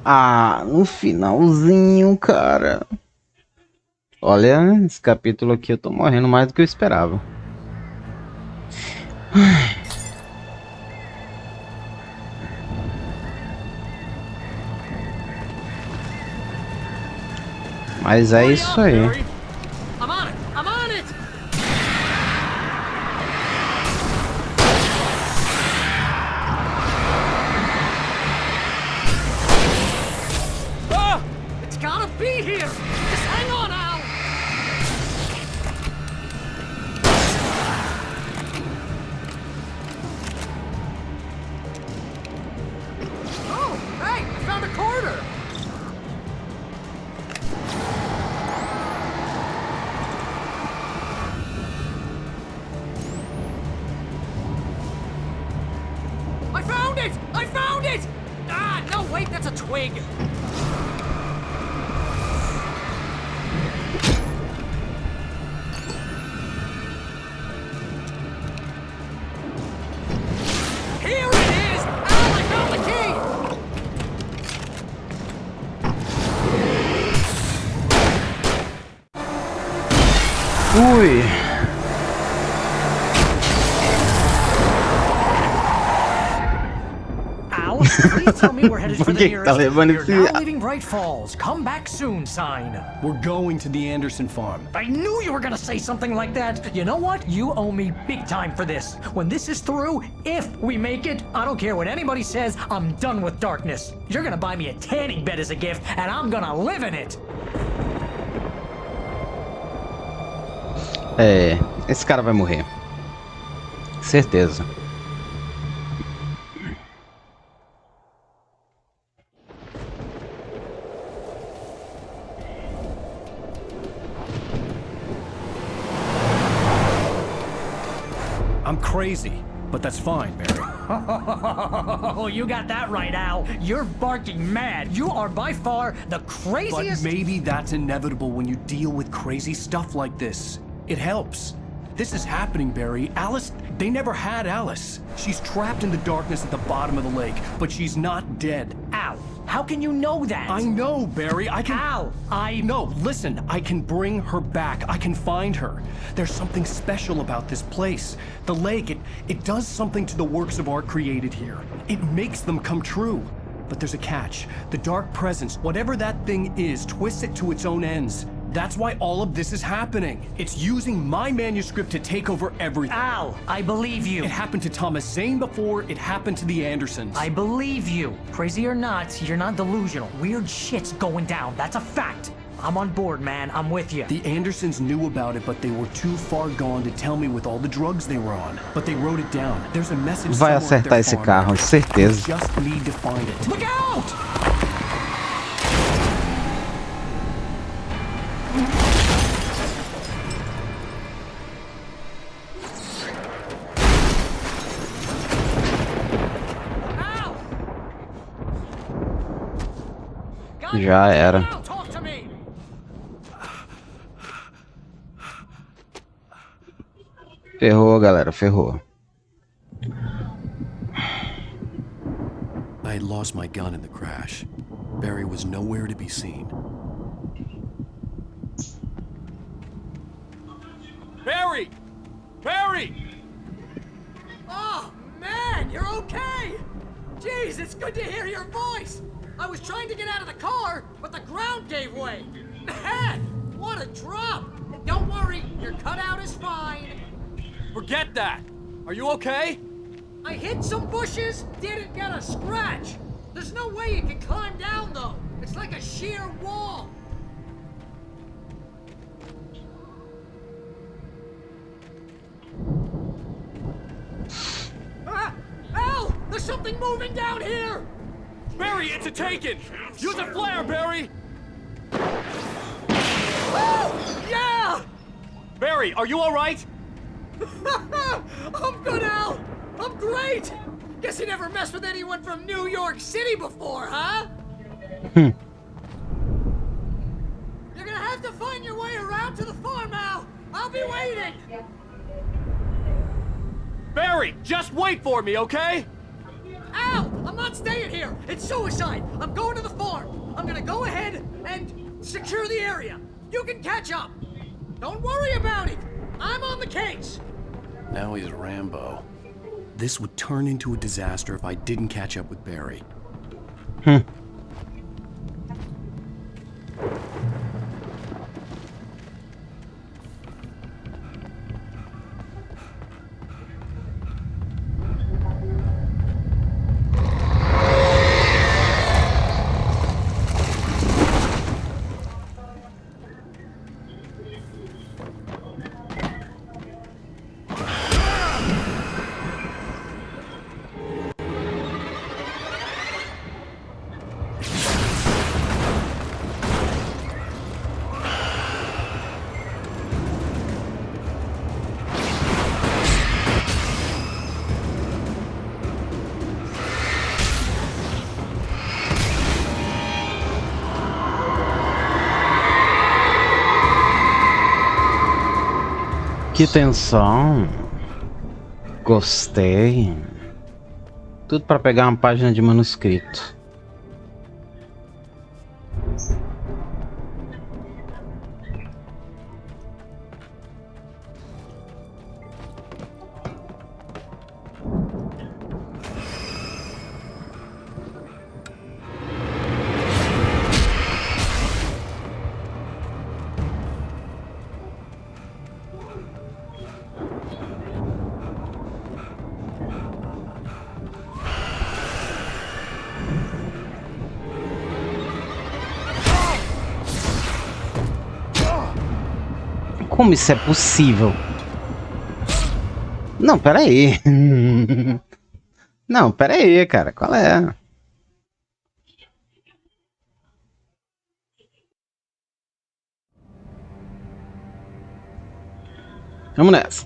Ah, no finalzinho, cara. Olha, esse capítulo aqui eu tô morrendo mais do que eu esperava. Mas é isso aí. Ui. Please tell me we're headed for the nearest. You're now leaving Bright Falls. Come back soon sign. We're going to the Anderson farm. I knew you were gonna say something like that. You know what? You owe me big time for this. When this is through, if we make it, I don't care what anybody says, I'm done with darkness. You're gonna buy me a tanning bed as a gift, and I'm gonna live in it. É, esse cara vai morrer. Certeza. I'm crazy, but that's fine, Barry. Oh, you got that right, Al. You're barking mad. You are by far the craziest... But maybe that's inevitable when you deal with crazy stuff like this. It helps. This is happening, Barry. Alice, they never had Alice. She's trapped in the darkness at the bottom of the lake, but she's not dead. Al, How can you know that? I know, Barry. I can... Al, No, listen. I can bring her back. I can find her. There's something special about this place. The lake, it does something to the works of art created here. It makes them come true. But there's a catch. The dark presence, whatever that thing is, twists it to its own ends. That's why all of this is happening. It's using my manuscript to take over everything. Al, I believe you. It happened to Thomas Zane before, it happened to the Andersons. I believe you. Crazy or not, you're not delusional. Weird shit's going down. That's a fact. I'm on board, man. I'm with you. The Andersons knew about it, but they were too far gone to tell me with all the drugs they were on. But they wrote it down. There's a message Vai somewhere at acertar their esse farm. carro, certeza. We just need to find it. Look out! Já era. Ferrou, galera, ferrou. I had lost my gun in the crash. Barry was nowhere to be seen. Barry! Barry! Oh, man, you're okay! Jeez, it's good to hear your voice! I was trying to get out of the car, but the ground gave way! Man, what a drop! And don't worry, your cutout is fine. Forget that! Are you okay? I hit some bushes, didn't get a scratch! There's no way you can climb down, though! It's like a sheer wall! Ah! Al! There's something moving down here! Barry, it's a taken! Use a flare, Barry! Oh! Yeah! Barry, are you alright? I'm good, Al! I'm great! Guess you never messed with anyone from New York City before, huh? You're gonna have to find your way around to the farm, Al! I'll be waiting! Barry, just wait for me, okay? Al! I'm not staying here! It's suicide! I'm going to the farm! I'm gonna go ahead and secure the area! You can catch up! Don't worry about it! I'm on the case! Now he's Rambo. This would turn into a disaster if I didn't catch up with Barry. Que tensão. Gostei. Tudo para pegar uma página de manuscrito. Como isso é possível? Não, pera aí. Não, pera aí, cara. Qual é? Vamos nessa.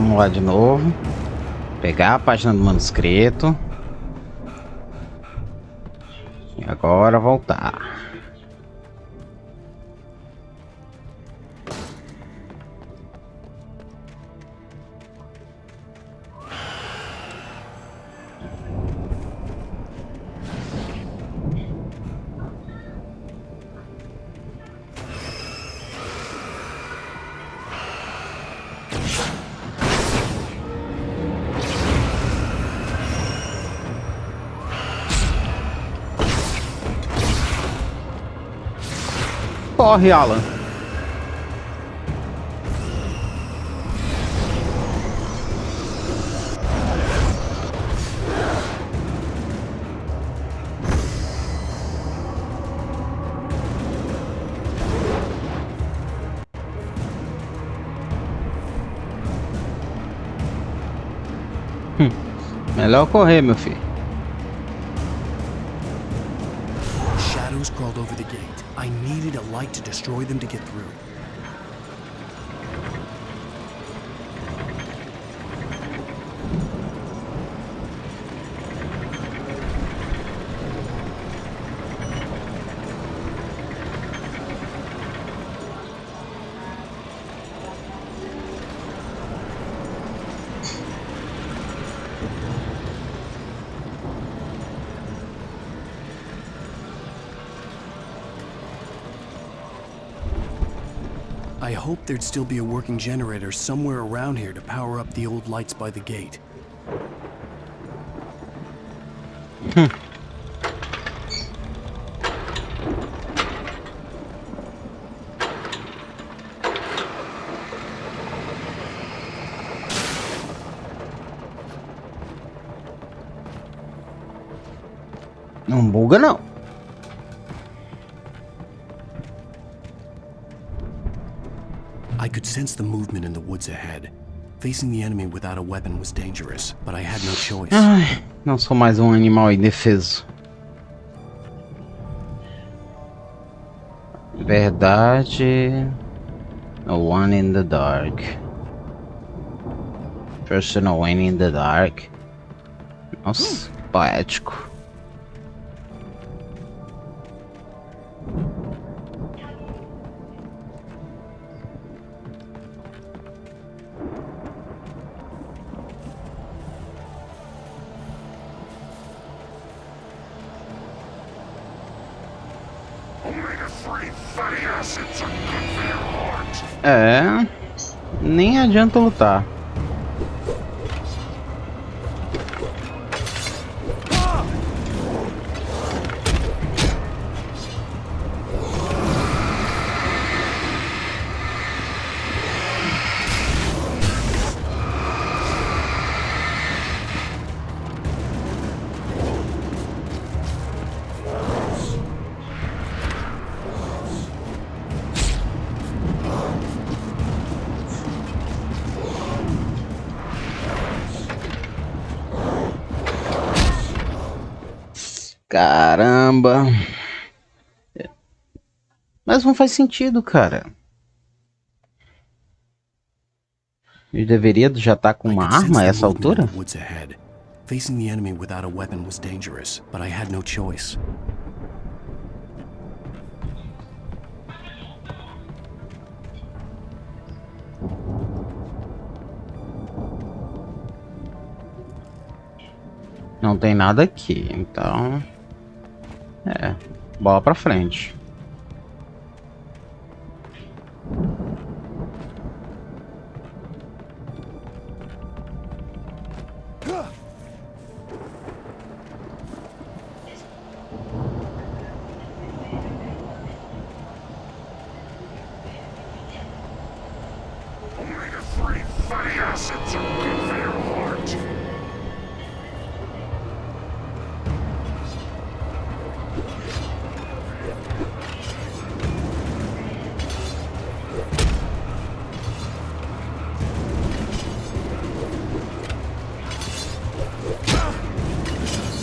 Vamos lá de novo. Pegar a página do manuscrito. E agora voltar. Corre, Alan. Melhor correr, meu filho. Shadows crawled over the gate. I needed a light to destroy them to get through. I hoped there'd still be a working generator somewhere around here to power up the old lights by the gate. Não buga, não. I could sense the movement in the woods ahead. Facing the enemy without a weapon was dangerous, but I had no choice. Ai, não sou mais um animal indefeso. Verdade. No one in the dark. Personal one in the dark. Nossa, poético. É, nem adianta lutar. Caramba. Mas não faz sentido, cara. Ele deveria já estar com uma arma a essa altura? Facing the enemy without a weapon was dangerous, but I had no choice. Não tem nada aqui, então... É, bola pra frente.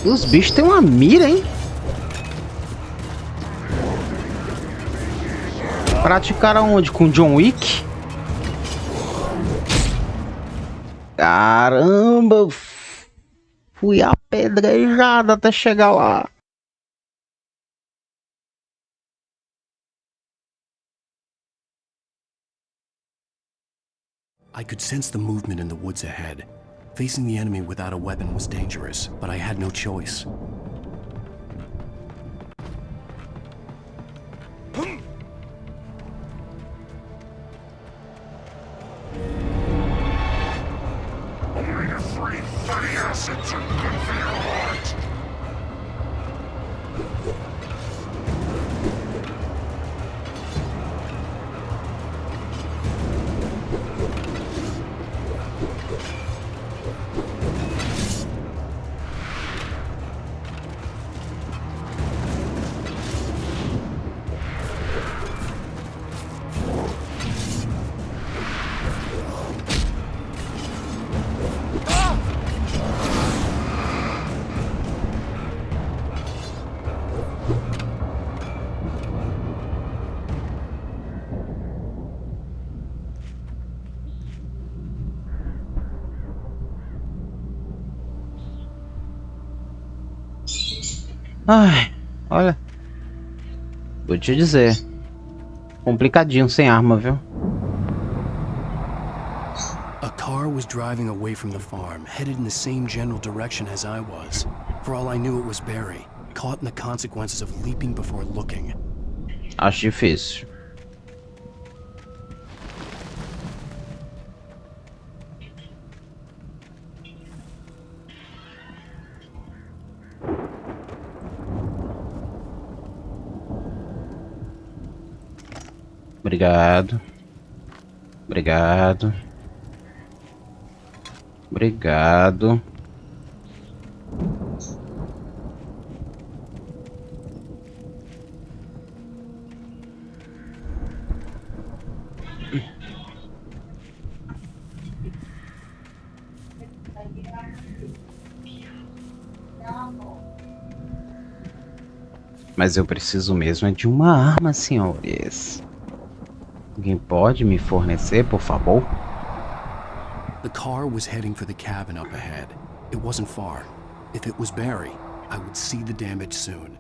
Os bichos têm uma mira, hein? Praticaram onde? Com John Wick? Caramba, fui apedrejado até chegar lá. I could sense the movement in the woods ahead. Facing the enemy without a weapon was dangerous, but I had no choice. Ai, olha. Vou te dizer. Complicadinho sem arma, viu? A car was driving away from the farm, headed in the same general direction as I was. For all I knew, it was Barry, caught in the consequences of leaping before looking. Acho difícil. Obrigado. Obrigado. Obrigado. Mas eu preciso mesmo é de uma arma, senhores. Alguém pode me fornecer, por favor? The car was heading for the cabin up ahead. It wasn't far. If it was Barry, I would see the damage soon.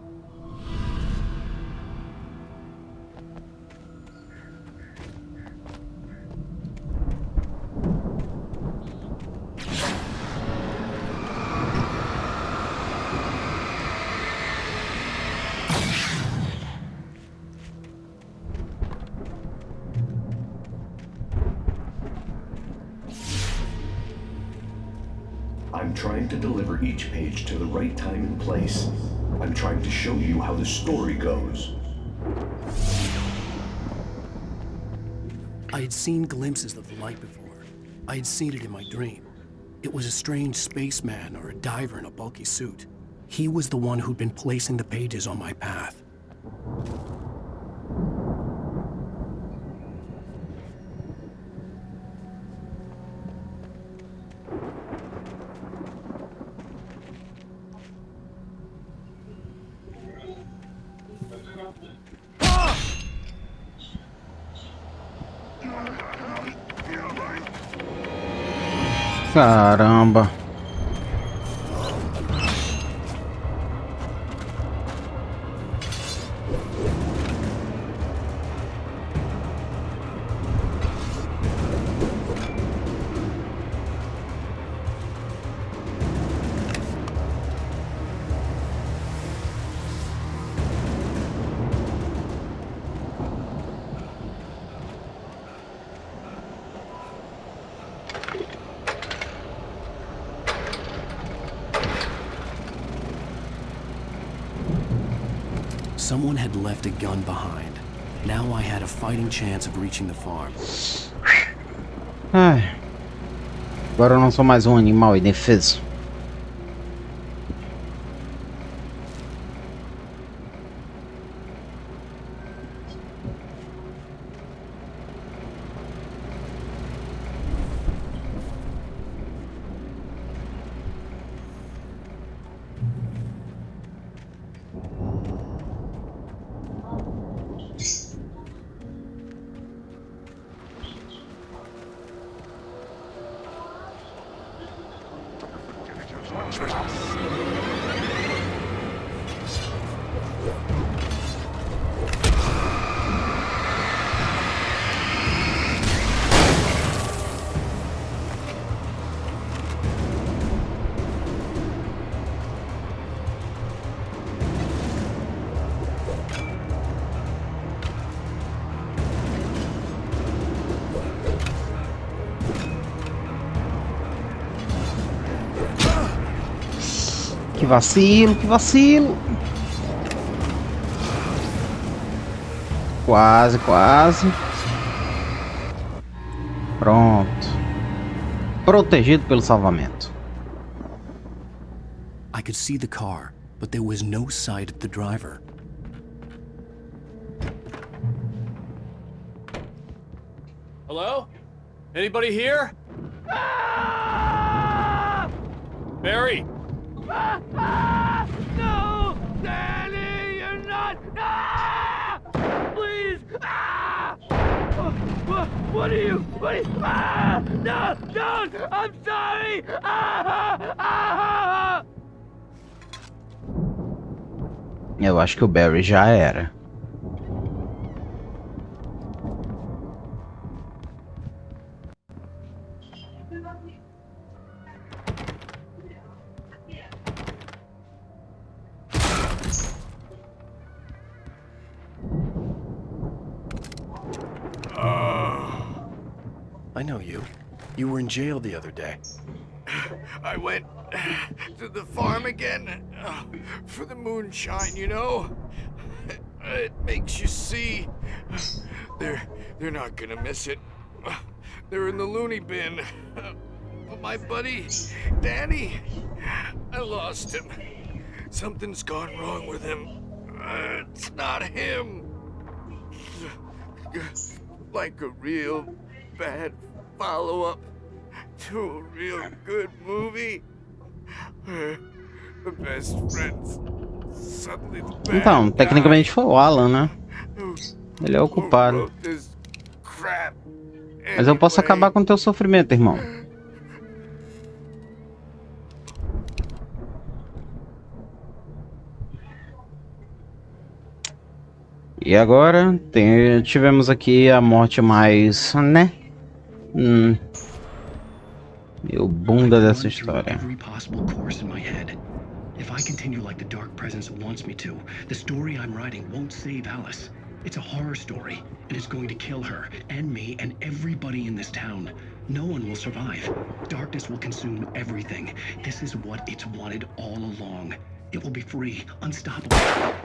I'm trying to deliver each page to the right time and place. I'm trying to show you how the story goes. I had seen glimpses of the light before. I had seen it in my dream. It was a strange spaceman or a diver in a bulky suit. He was the one who'd been placing the pages on my path. Caramba. Someone had left a gun behind. Now I had a fighting chance of reaching the farm. Ai. Agora eu não sou mais um animal indefeso. Que vacilo, que vacilo. Quase, quase. Pronto. Protegido pelo salvamento. I could see the car, but there was no sight of the driver. Hello? Anybody here? Barry! No! Danny, you're not! Please! What are you? No! Don't! I'm sorry! Eu acho que o Barry já era. I know you. You were in jail the other day. I went to the farm again for the moonshine, you know? It makes you see. They're not gonna miss it. They're in the loony bin. But my buddy, Danny, I lost him. Something's gone wrong with him. It's not him. Like a real bad follow-up to a real good movie. The best friends suddenly the bad Então, tecnicamente foi o Alan, né? Ele é o guy culpado. wrote this crap. Mas eu posso acabar com o teu sofrimento, irmão. E agora tivemos aqui a morte mais, né? Meu bunda dessa história. Every possible course in my head. If I continue like the dark presence wants me to, the story I'm writing won't save Alice. It's a horror story, and it's going to kill her, and me, and everybody in this town. No one will survive. Darkness will consume everything. This is what it's wanted all along. It will be free, unstoppable.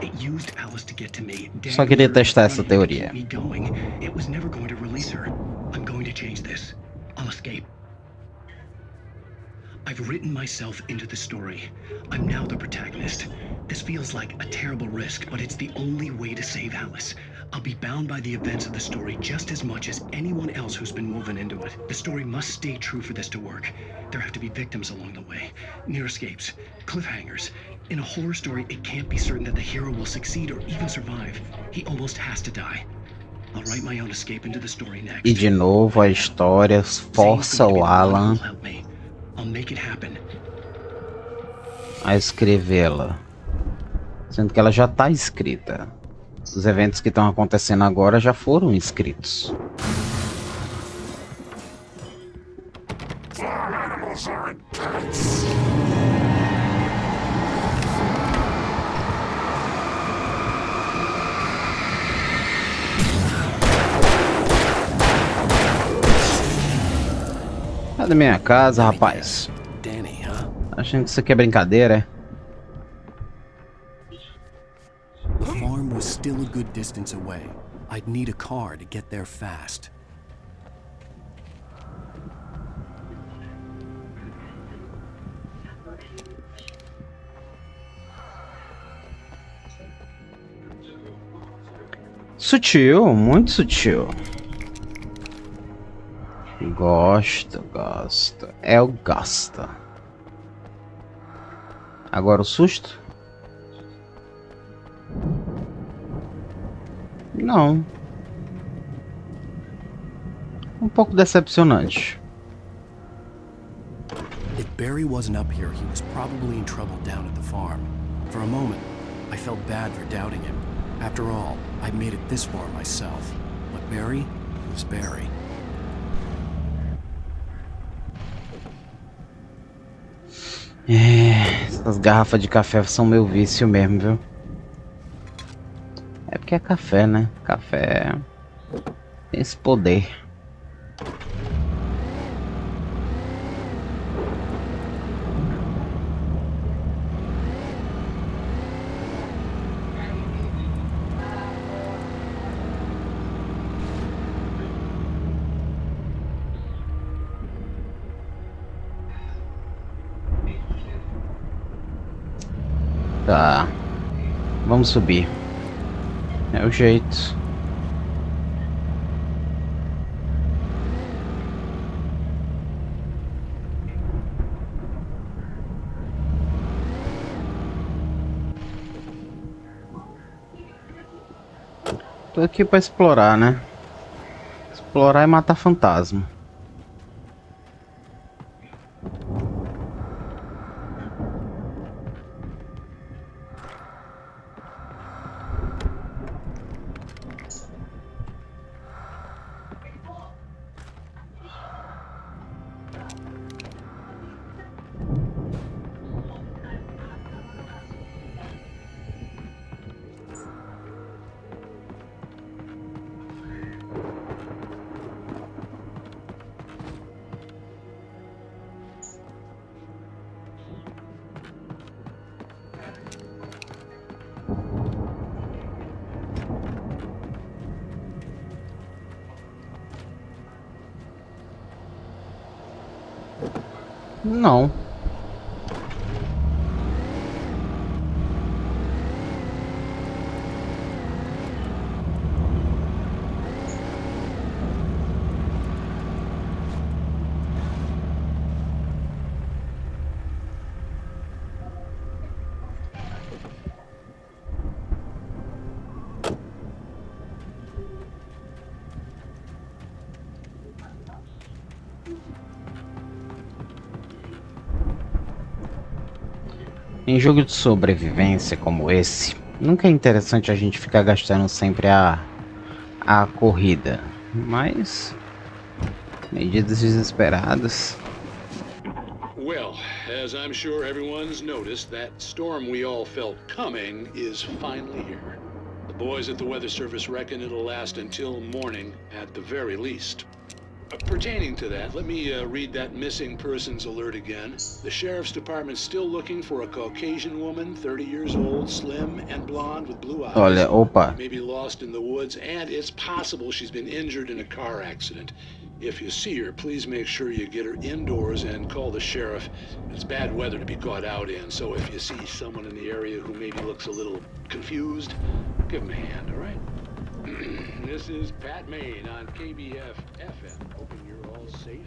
It used Alice to get to me. Só queria testar essa teoria. Keep me going. It was never going to release her. I'm going to change this. I'll escape. I've written myself into the story. I'm now the protagonist. This feels like a terrible risk, but it's the only way to save Alice. I'll be bound by the events of the story just as much as anyone else who's been woven into it. The story must stay true for this to work. There have to be victims along the way, near escapes, cliffhangers. In a horror story, it can't be certain that the hero will succeed or even survive. He almost has to die. I'll write my own escape into the story next. E de novo a história força o Alan I'll make it happen. a escrevê-la, sendo que ela já está escrita. Os eventos que estão acontecendo agora já foram escritos. Cadê minha casa, rapaz? Danny, huh? Achando que isso aqui é brincadeira, é? The farm was still a good distance away. I'd need a car to get there fast. Sutil, muito sutil. Gosto, gosto. Eu gosto. Agora o susto? Não. Um pouco decepcionante. It Barry wasn't up here, he was probably in trouble down at the farm. For a moment, I felt bad for doubting him. After all, I'd made it this far myself. But Barry was Barry. Essas garrafas de café são meu vício mesmo, viu? É porque é café, né? Café tem esse poder. Tá, vamos subir. É o jeito. Tô aqui pra explorar, né? Explorar e matar fantasma. Não. Em jogo de sobrevivência como esse, nunca é interessante a gente ficar gastando sempre a corrida, mas medidas desesperadas. Well, as I'm sure everyone's noticed, that storm we all felt coming is finally here. The boys at the Weather Service reckon it'll last until morning at the very least. Pertaining to that, let me read that missing persons alert again. The Sheriff's Department's still looking for a Caucasian woman, 30 years old, slim and blonde with blue eyes. Olha, opa. Maybe lost in the woods, and it's possible she's been injured in a car accident. If you see her, please make sure you get her indoors and call the sheriff. It's bad weather to be caught out in, so if you see someone in the area who maybe looks a little confused, give them a hand, all right? This is Pat Maine on KBF FM. Hoping you're all safe.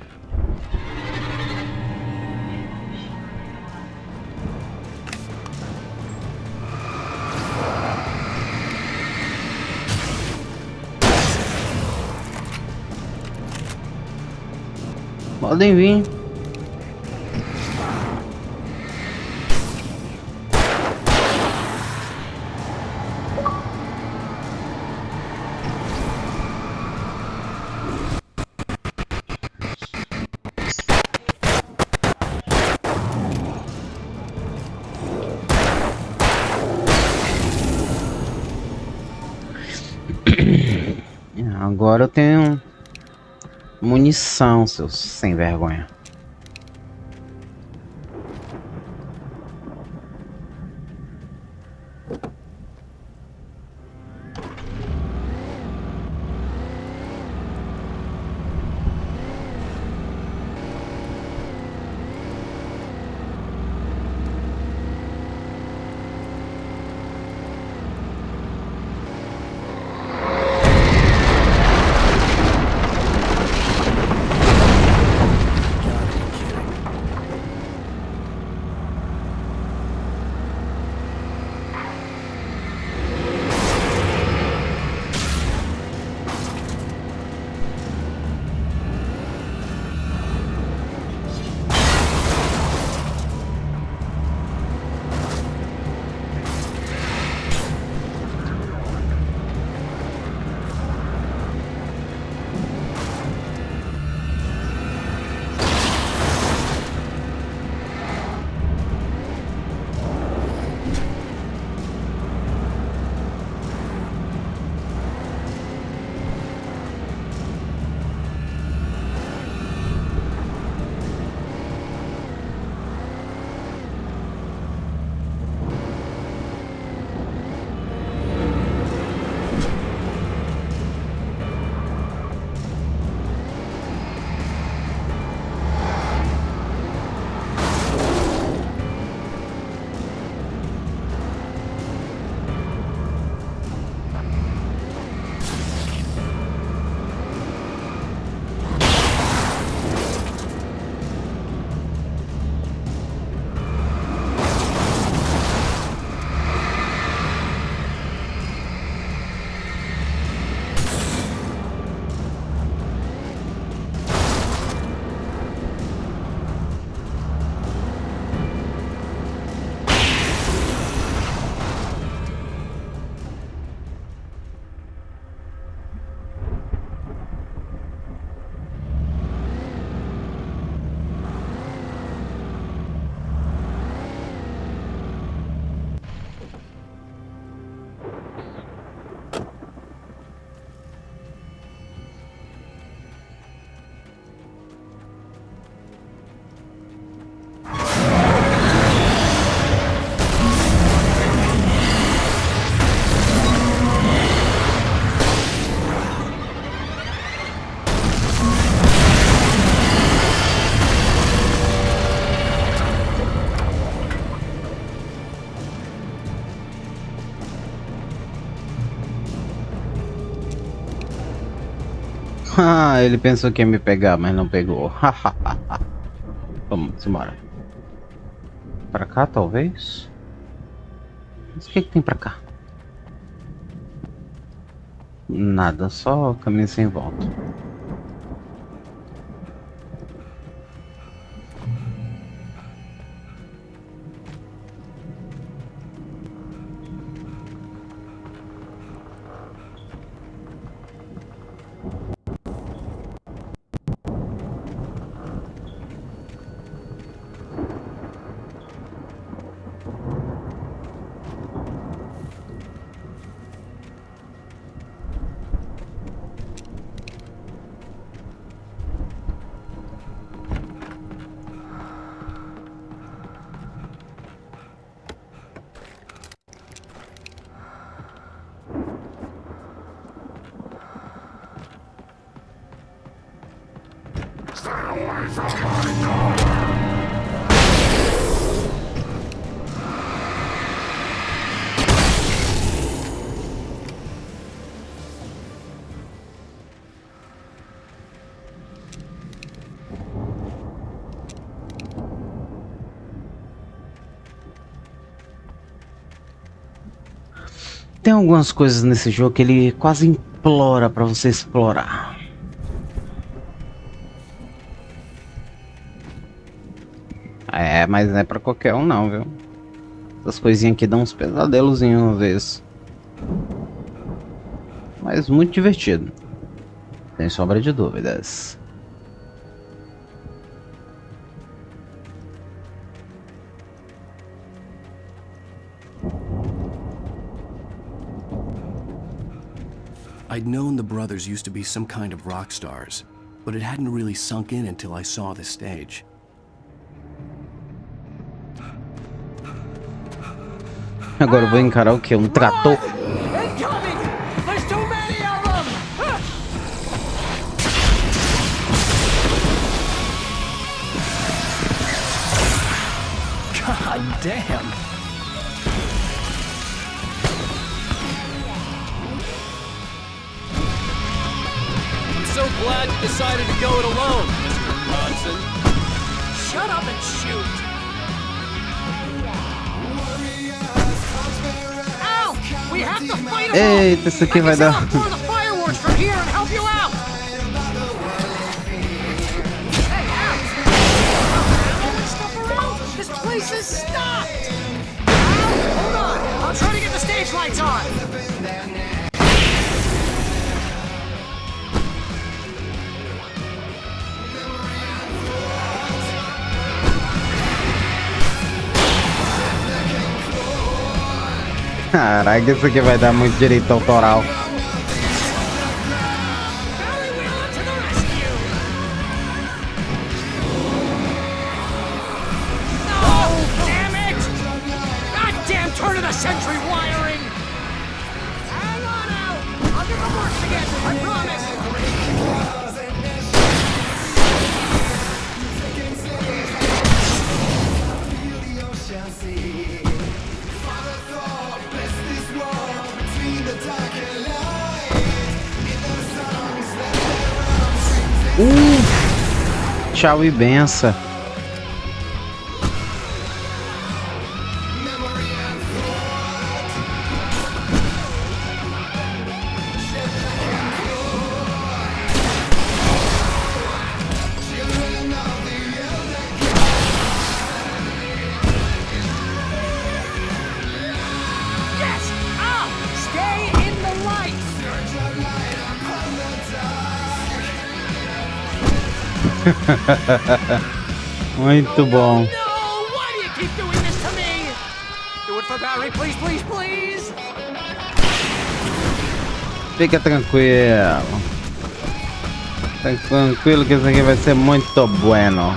Podem vir. Agora eu tenho munição, seus sem vergonha. Ah, ele pensou que ia me pegar, mas não pegou. Vamos embora. Pra cá, talvez? Mas o que tem pra cá? Nada, só caminho sem volta. Tem algumas coisas nesse jogo que ele quase implora pra você explorar. É, mas não é pra qualquer um não, viu? Essas coisinhas aqui dão uns pesadelos em uma vez. Mas muito divertido. Sem sombra de dúvidas. I'd known the brothers used to be some kind of rock stars, but it hadn't really sunk in until I saw the stage. Agora eu vou encarar o quê? Um trator? Incoming! There's too many of them! God damn. I'm so glad you decided to go it alone, Mr. Johnson. Shut up and shoot! Ow! We have to fight them all! Eita, isso aqui vai dar. I'll throw the fireworks from here and help you out! Hey, Al! All this stuff around? This place is stopped! Al, hold on! I'll try to get the stage lights on! Caraca, isso aqui vai dar muito direito autoral. Turn of the century wiring! Hang on out! I'll get the works again, I promise! Tchau e benção. Muito bom. No! Why do you keep doing this to me? Do it for Barry, please, please, please! Fica tranquilo. Fica tranquilo que isso aqui vai ser muito bueno.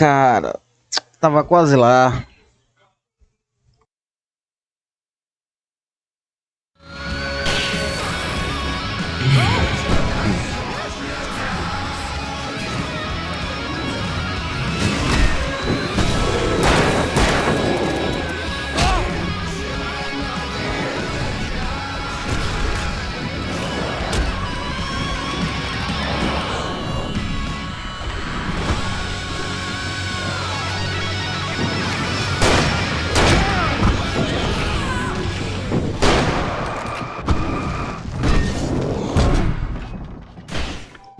cara. Tava quase lá.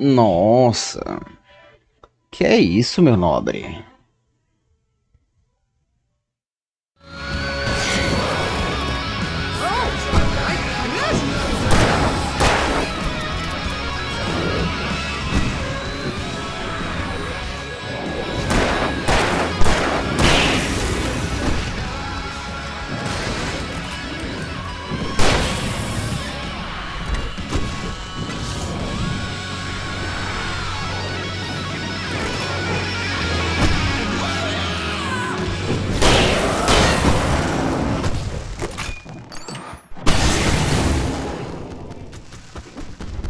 Nossa. Que é isso, meu nobre?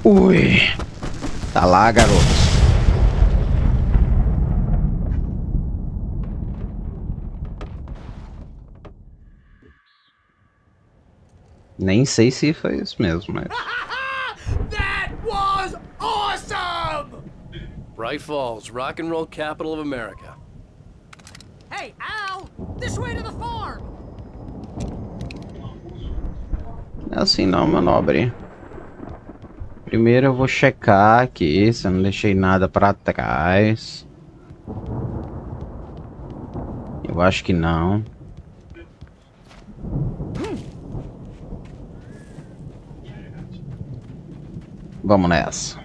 Ui. Tá lá, garoto. Nem sei se foi isso mesmo, mas... That was awesome! Bright Falls, rock and roll capital of America. Hey, Al! This way to the farm! Não é assim não, meu nobre. Primeiro eu vou checar aqui se eu não deixei nada pra trás. Eu acho que não. Vamos nessa.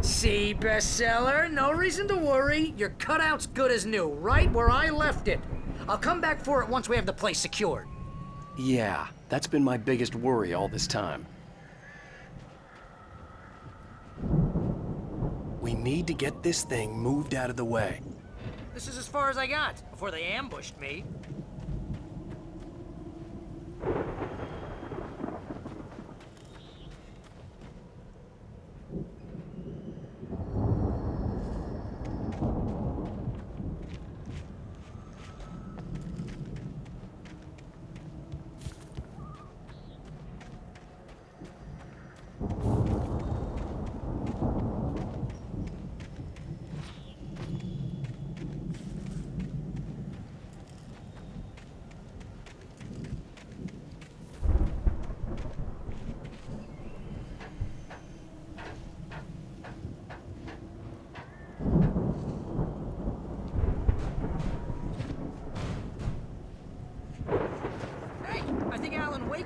See, bestseller? No reason to worry. Your cutout's good as new, right where I left it. I'll come back for it once we have the place secured. Yeah, that's been my biggest worry all this time. We need to get this thing moved out of the way. This is as far as I got, before they ambushed me.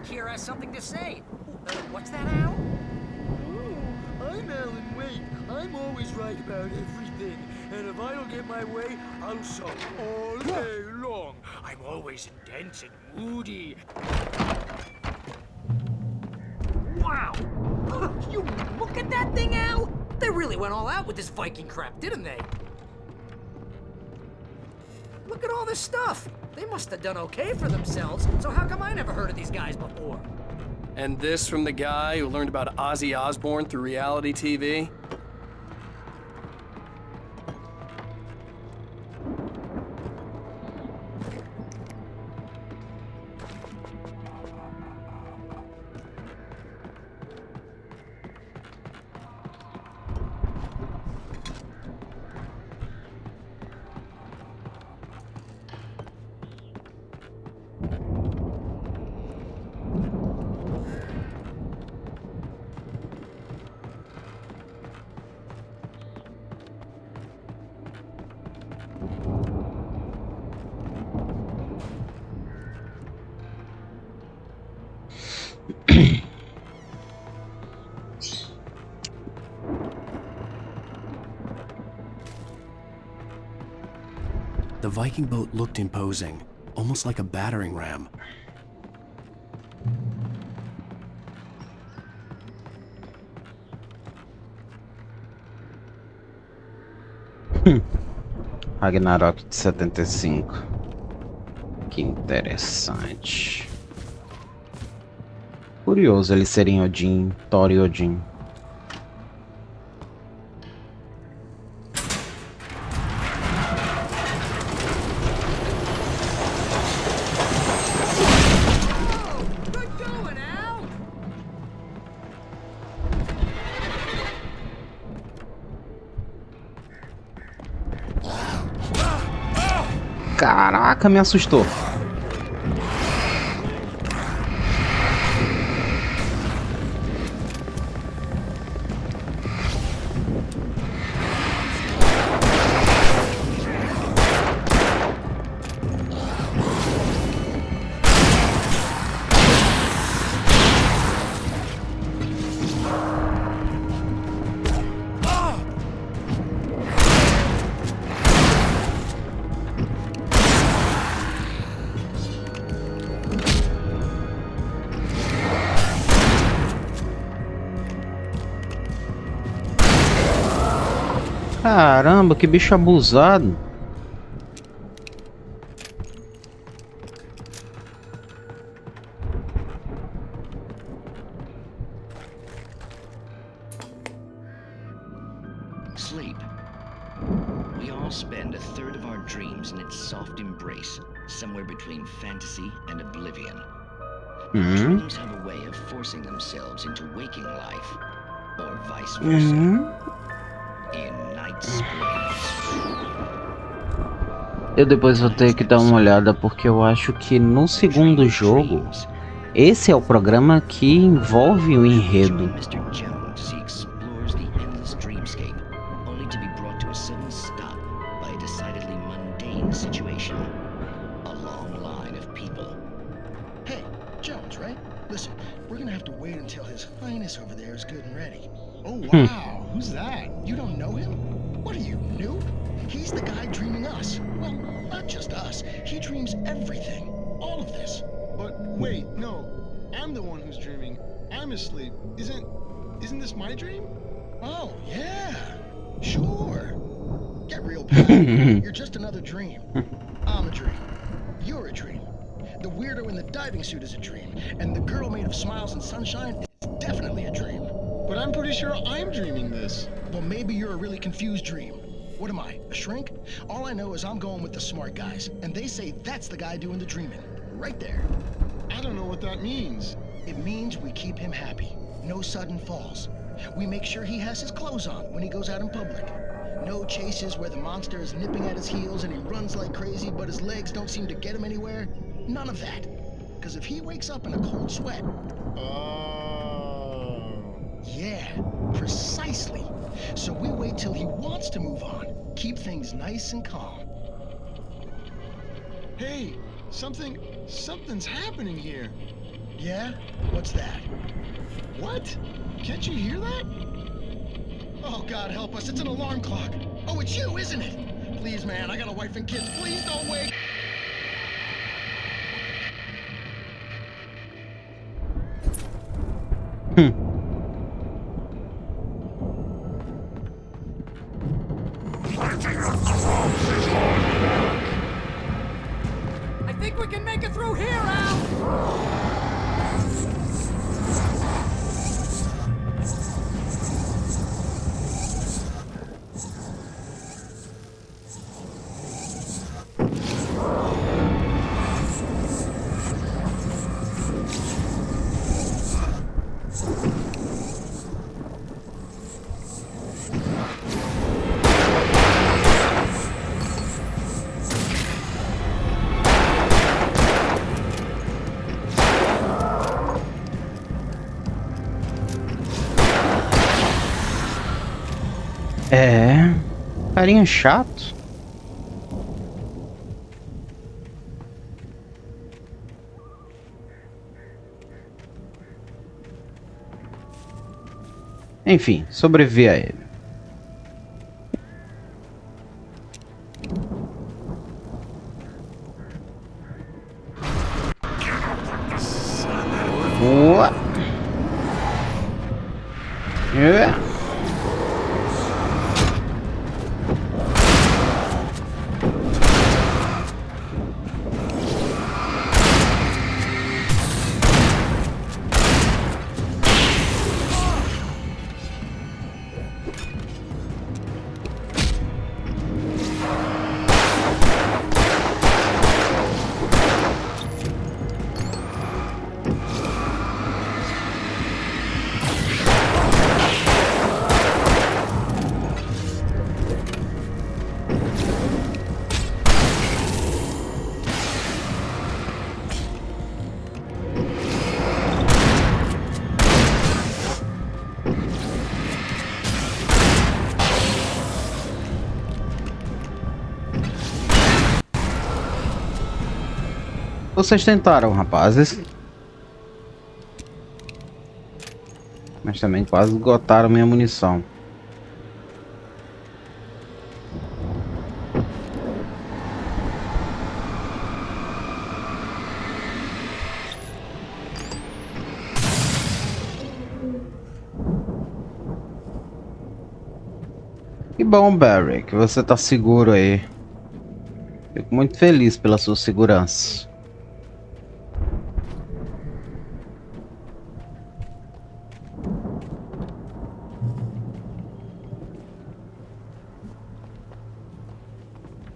Here has something to say. What's that, Al? I'm Alan Wake. I'm always right about everything. And if I don't get my way, I'll sulk all day long. I'm always intense and moody. Wow! You look at that thing, Al! They really went all out with this Viking crap, didn't they? Look at all this stuff. They must have done okay for themselves, so how come I never heard of these guys before? And this from the guy who learned about Ozzy Osbourne through reality TV? Viking boat looked imposing, almost like a battering ram. Ragnarok de 75. Que interessante. Curioso eles serem Odin, Thor e Odin. Caraca, me assustou. Caramba, que bicho abusado. Sleep. We all spend a third of our dreams in its soft embrace, somewhere between fantasy and oblivion. Dreams have a way of forcing themselves into waking life, or vice versa. Eu depois vou ter que dar uma olhada porque eu acho que no segundo jogo esse é o programa que envolve o enredo. Hey, Jones, right? Listen, we're gonna have to wait until His Highness over there is good and ready. Oh wow, who's that? You don't know him? What are you, new? He's the guy dreaming us. Well, not just us. He dreams everything. All of this. But wait, no. I'm the one who's dreaming. I'm asleep. Isn't this my dream? Oh, yeah. Sure. Get real, pal. You're just another dream. I'm a dream. You're a dream. The weirdo in the diving suit is a dream. And the girl made of smiles and sunshine is definitely a dream. But I'm pretty sure I'm dreaming this. Well, maybe you're a really confused dream. What am I, a shrink? All I know is I'm going with the smart guys, and they say that's the guy doing the dreaming. Right there. I don't know what that means. It means we keep him happy. No sudden falls. We make sure he has his clothes on when he goes out in public. No chases where the monster is nipping at his heels and he runs like crazy, but his legs don't seem to get him anywhere. None of that. Because if he wakes up in a cold sweat... Yeah, precisely. So we wait till he wants to move on. Keep things nice and calm. Hey, something's happening here. Yeah? What's that? What? Can't you hear that? Oh, God help us, it's an alarm clock. Oh, it's you, isn't it? Please, man, I got a wife and kids. Please don't wake. I think we can make it through here, Al! É, carinha chato. Enfim, sobrevivi a ele. É. Vocês tentaram, rapazes. Mas também quase esgotaram minha munição. Que bom, Barry, que você tá seguro aí. Fico muito feliz pela sua segurança.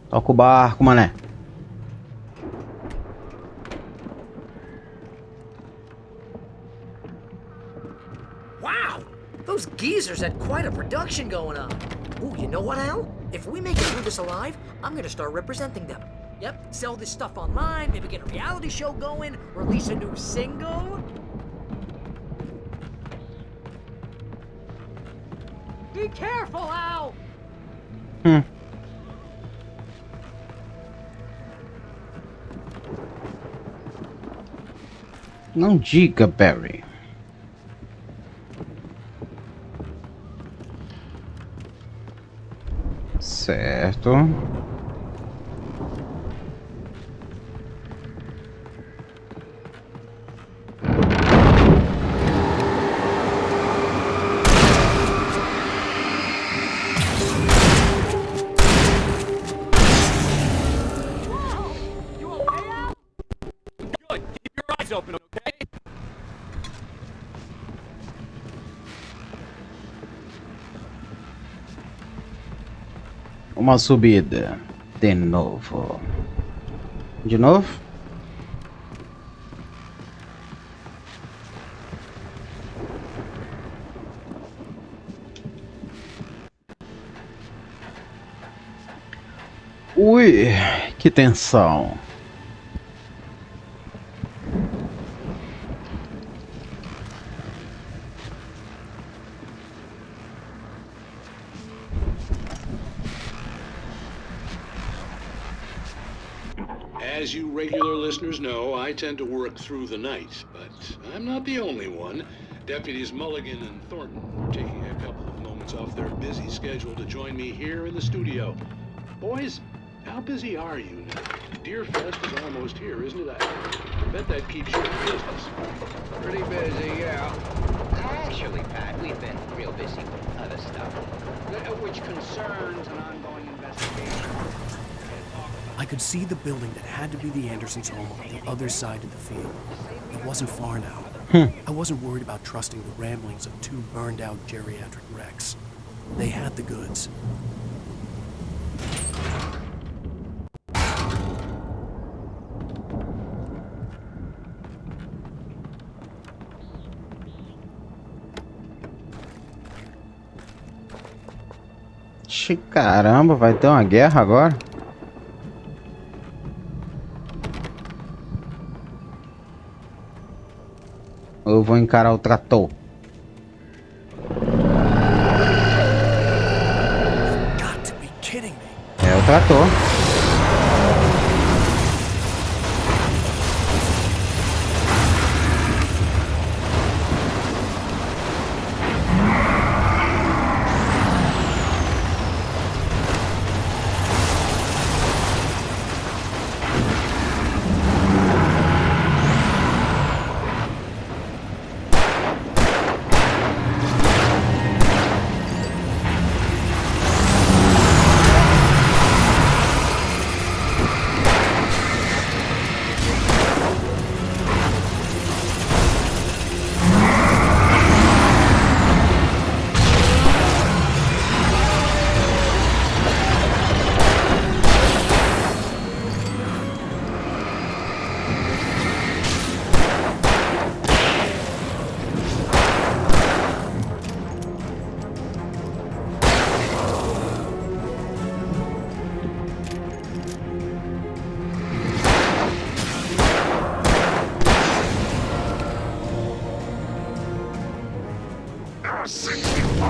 Toca o barco, mané. Wow! Those geezers had quite a production going on. Ooh, you know what, Al? If we make it through this alive, I'm gonna start representing them. Yep, sell this stuff online, maybe get a reality show going, release a new single. Be careful, Al! Não diga, Barry. Certo. Open, okay? Uma subida. De novo. De novo? Ui, que tensão. As you regular listeners know, I tend to work through the night, but I'm not the only one. Deputies Mulligan and Thornton are taking a couple of moments off their busy schedule to join me here in the studio. Boys, how busy are you now? Deerfest is almost here, isn't it? I bet that keeps you in business. Pretty busy, yeah. Actually, Pat, we've been real busy with other stuff, which concerns an ongoing investigation. I could see the building that had to be the Andersons' home on the other side of the field. It wasn't far now. I wasn't worried about trusting the ramblings of two burned-out geriatric wrecks. They had the goods. Caramba, vai ter uma guerra agora? Ou eu vou encarar o trator? É o trator.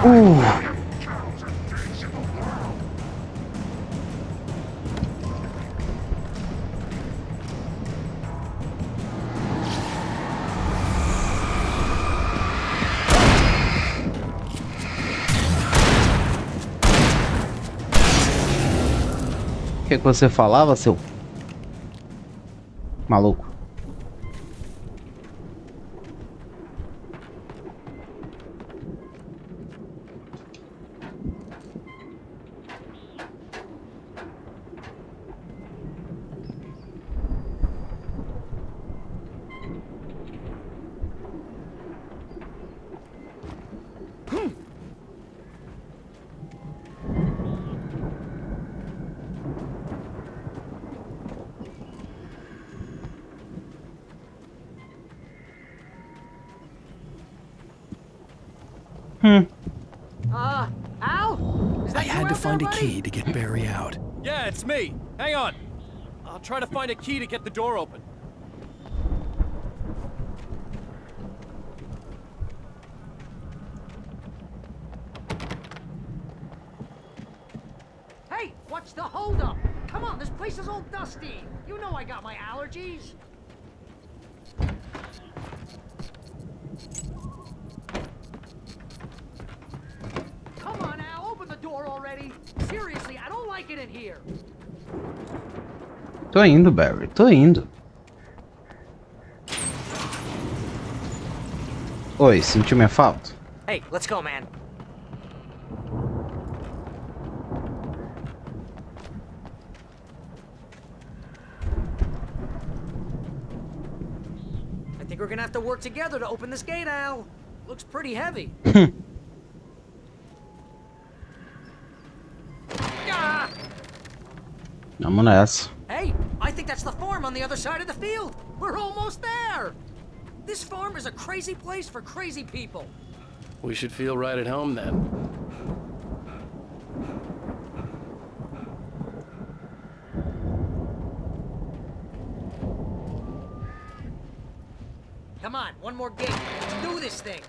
O que você falava, seu maluco? Al? Is I that you had to out there, find a buddy? key to get Barry out. Yeah, it's me. Hang on. I'll try to find a key to get the door open. Hey, what's the holdup? Come on, this place is all dusty. You know I got my allergies. Come on, Al, open the door already. Seriously, I don't like it in here. Tô indo, Barry, tô indo. Oi, sentiu minha falta? Hey, let's go, man. I think we're gonna have to work together to open this gate, Al. Looks pretty heavy. Ah! Vamos nessa. Hey, I think that's the farm on the other side of the field. We're almost there. This farm is a crazy place for crazy people. We should feel right at home then. Come on, one more gate. Let's do this thing.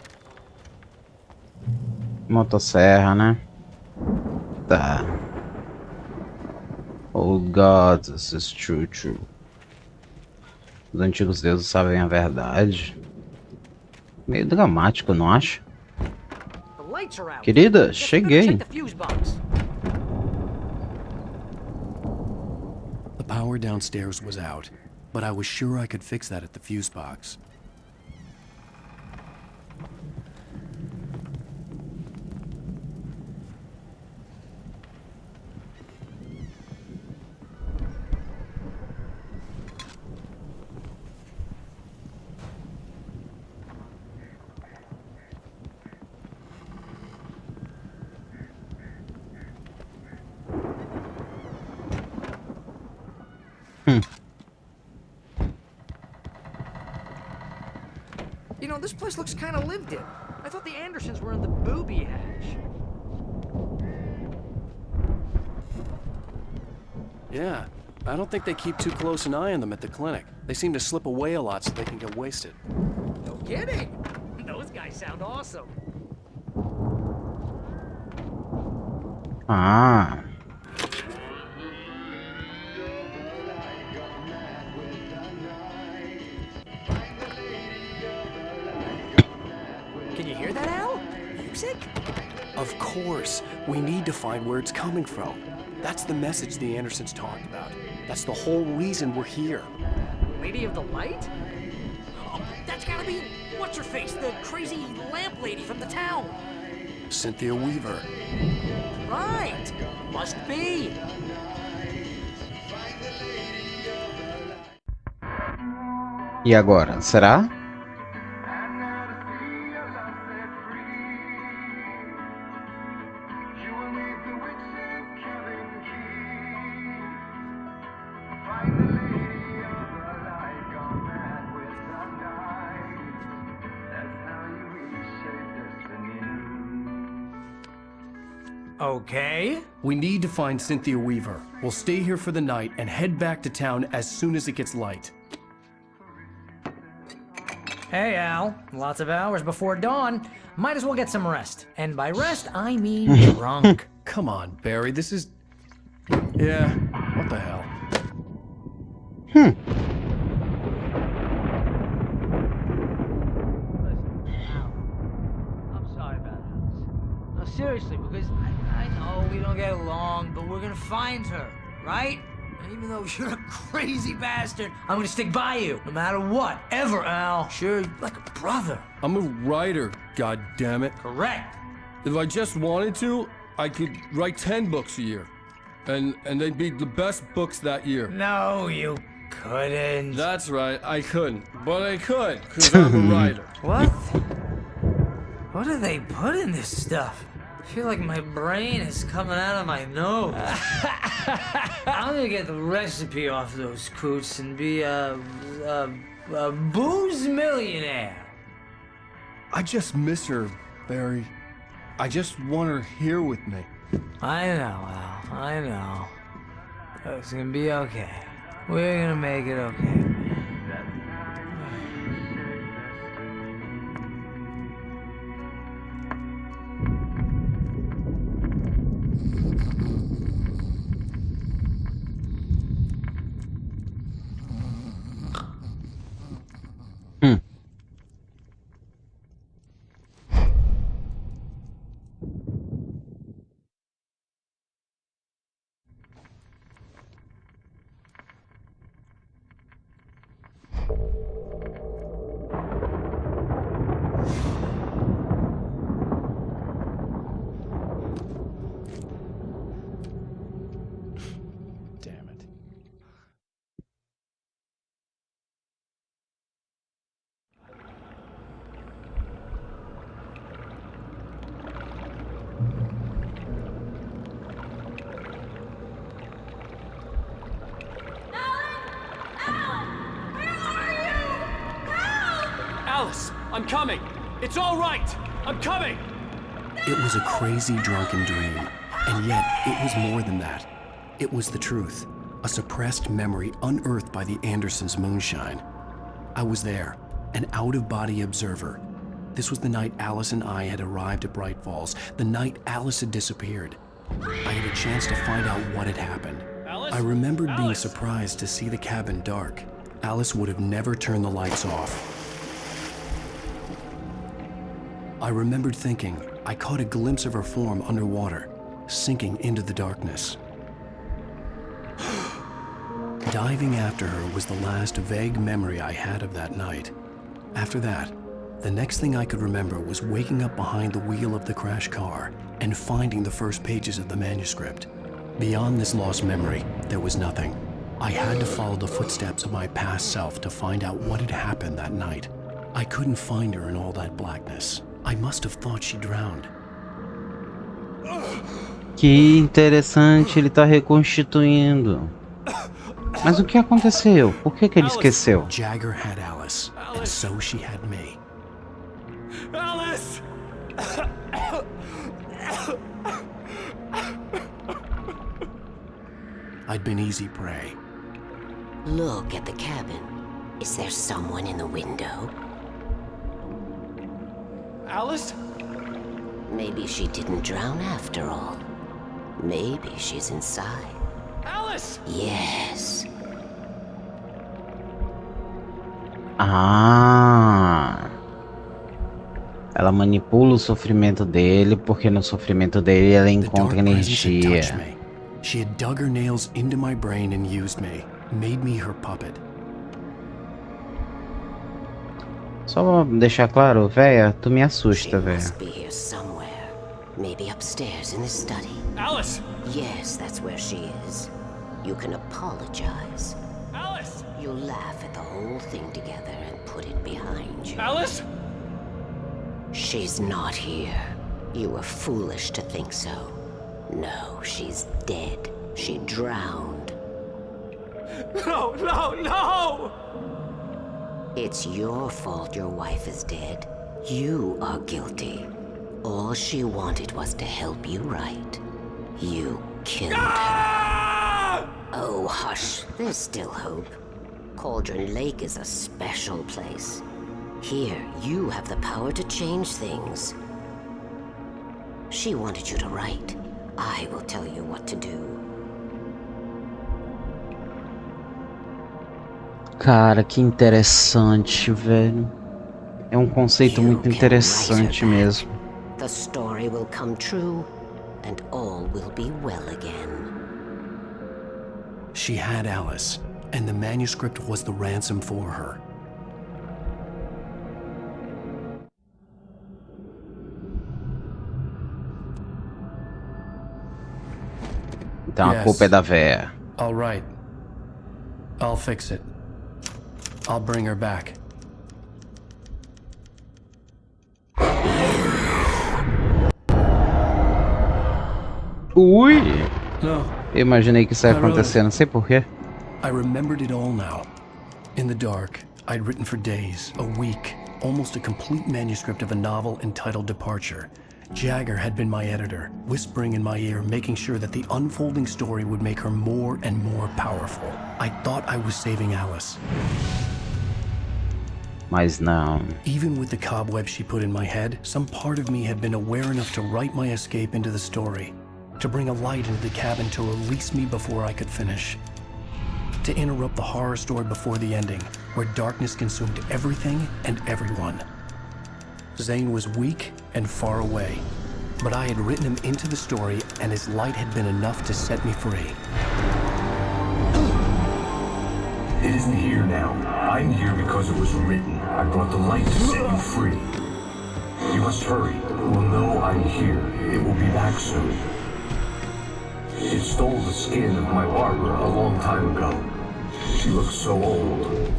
Motosserra, né? Tá. Oh God, this is true. Os antigos deuses sabem a verdade. Meio dramático, não acha? The lights are out. Querida, Guess we better cheguei. check the fuse box. The power downstairs was out, but I was sure I could fix that at the fuse box. You know, this place looks kind of lived in. I thought the Andersons were in the booby hatch. Yeah, I don't think they keep too close an eye on them at the clinic. They seem to slip away a lot so they can get wasted. No kidding. Those guys sound awesome. Ah. Can you hear that, Al? Music? Of course. We need to find where it's coming from. That's the message the Andersons talked about. That's the whole reason we're here. Lady of the Light? Oh, that's gotta be what's-her-face, the crazy lamp lady from the town. Cynthia Weaver. Right. Must be. E agora, será? Okay. We need to find Cynthia Weaver. We'll stay here for the night and head back to town as soon as it gets light. Hey, Al. Lots of hours before dawn. Might as well get some rest. And by rest, I mean drunk. Come on, Barry, this is... Yeah, what the hell? I'm sorry about Alice. No, seriously, because I know we don't get along, but we're gonna find her, right? And even though you're a crazy bastard, I'm gonna stick by you, no matter what, ever, Al. Sure, you're like a brother. I'm a writer, goddammit. Correct. If I just wanted to, I could write 10 books a year. And they'd be the best books that year. No, you couldn't. That's right, I couldn't. But I could, because I'm a writer. What? What do they put in this stuff? I feel like my brain is coming out of my nose. I'm gonna get the recipe off those coots and be a booze millionaire. I just miss her, Barry. I just want her here with me. I know, Al. I know. It's gonna be okay. We're gonna make it okay. Damn it. Alice, I'm coming. It's all right. I'm coming. It was a crazy, drunken dream, and yet it was more than that. It was the truth, a suppressed memory unearthed by the Andersons' moonshine. I was there, an out-of-body observer. This was the night Alice and I had arrived at Bright Falls, the night Alice had disappeared. I had a chance to find out what had happened. I remembered being surprised to see the cabin dark. Alice would have never turned the lights off. I remembered thinking I caught a glimpse of her form underwater, sinking into the darkness. Diving after her was the last vague memory I had of that night. After that, the next thing I could remember was waking up behind the wheel of the crashed car and finding the first pages of the manuscript. Beyond this lost memory, there was nothing. I had to follow the footsteps of my past self to find out what had happened that night. I couldn't find her in all that blackness. I must have thought she drowned. Que interessante, ele tá reconstituindo. Mas o que aconteceu? Por que ele esqueceu? Jagger had Alice, and so she had me. Alice! I'd been easy prey. Look at the cabin. Is there someone in the window? Alice? Maybe she didn't drown after all. Maybe she's inside. Alice! Yes. Ah. Ela manipula o sofrimento dele, porque no sofrimento dele ela encontra energia. She had dug her nails into my brain and used me, made me her puppet. Só deixar claro, véia, tu me assusta, véia. Must be here somewhere. Maybe upstairs in the study. Alice! Yes, that's where she is. You can apologize. Alice! You'll laugh at the whole thing together and put it behind you. Alice! She's not here. You were foolish to think so. No, she's dead. She drowned. No, no, no! It's your fault your wife is dead. You are guilty. All she wanted was to help you right. You killed her. Oh, hush. There's still hope. Cauldron Lake is a special place. Here, you have the power to change things. She wanted you to write. I will tell you what to do. Cara, que interessante, velho. É um conceito muito interessante mesmo. The story will come true, and all will be well again. She had Alice, and the manuscript was the ransom for her. Então a culpa é da véia. All right. I'll fix it. I'll bring her back. Ui! No. Eu imaginei que isso ia acontecer, não sei porquê. I remembered it all now. In the dark, I'd written for days, a week, almost a complete manuscript of a novel entitled Departure. Jagger had been my editor, whispering in my ear, making sure that the unfolding story would make her more and more powerful. I thought I was saving Alice. Mas não. Even with the cobwebs she put in my head, some part of me had been aware enough to write my escape into the story, to bring a light into the cabin to release me before I could finish. To interrupt the horror story before the ending, where darkness consumed everything and everyone. Zane was weak and far away, but I had written him into the story, and his light had been enough to set me free. It isn't here now. I'm here because it was written. I brought the light to set you free. You must hurry. It will know I'm here. It will be back soon. It stole the skin of my Barbara a long time ago. She looks so old.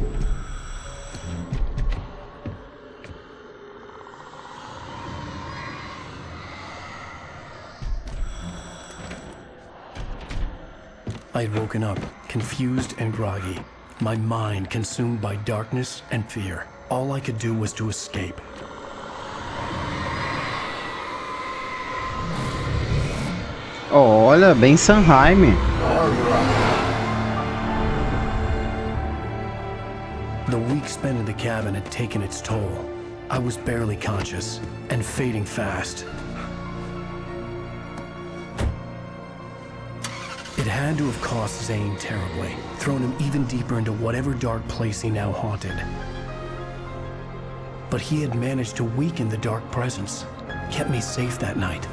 I had woken up, confused and groggy, my mind consumed by darkness and fear. All I could do was to escape. Olha, bem Sanheim. The week spent in the cabin had taken its toll. I was barely conscious, and fading fast. It had to have cost Zane terribly, thrown him even deeper into whatever dark place he now haunted. But he had managed to weaken the dark presence, kept me safe that night.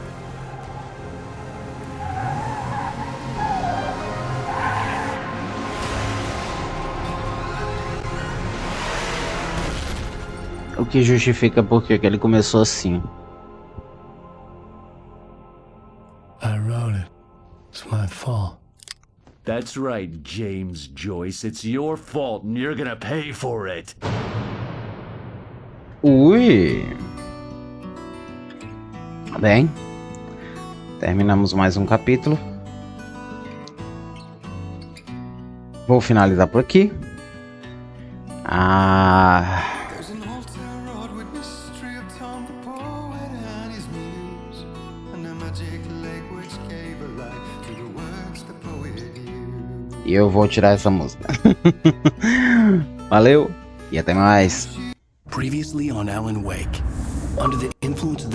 O que justifica porque ele começou assim. I wrote it. It's my fault. That's right, James Joyce. It's your fault and you're gonna pay for it. Ui! Bem, terminamos mais um capítulo. Vou finalizar por aqui. E eu vou tirar essa música. Valeu e até mais. Previously on Alan Wake, under the influence of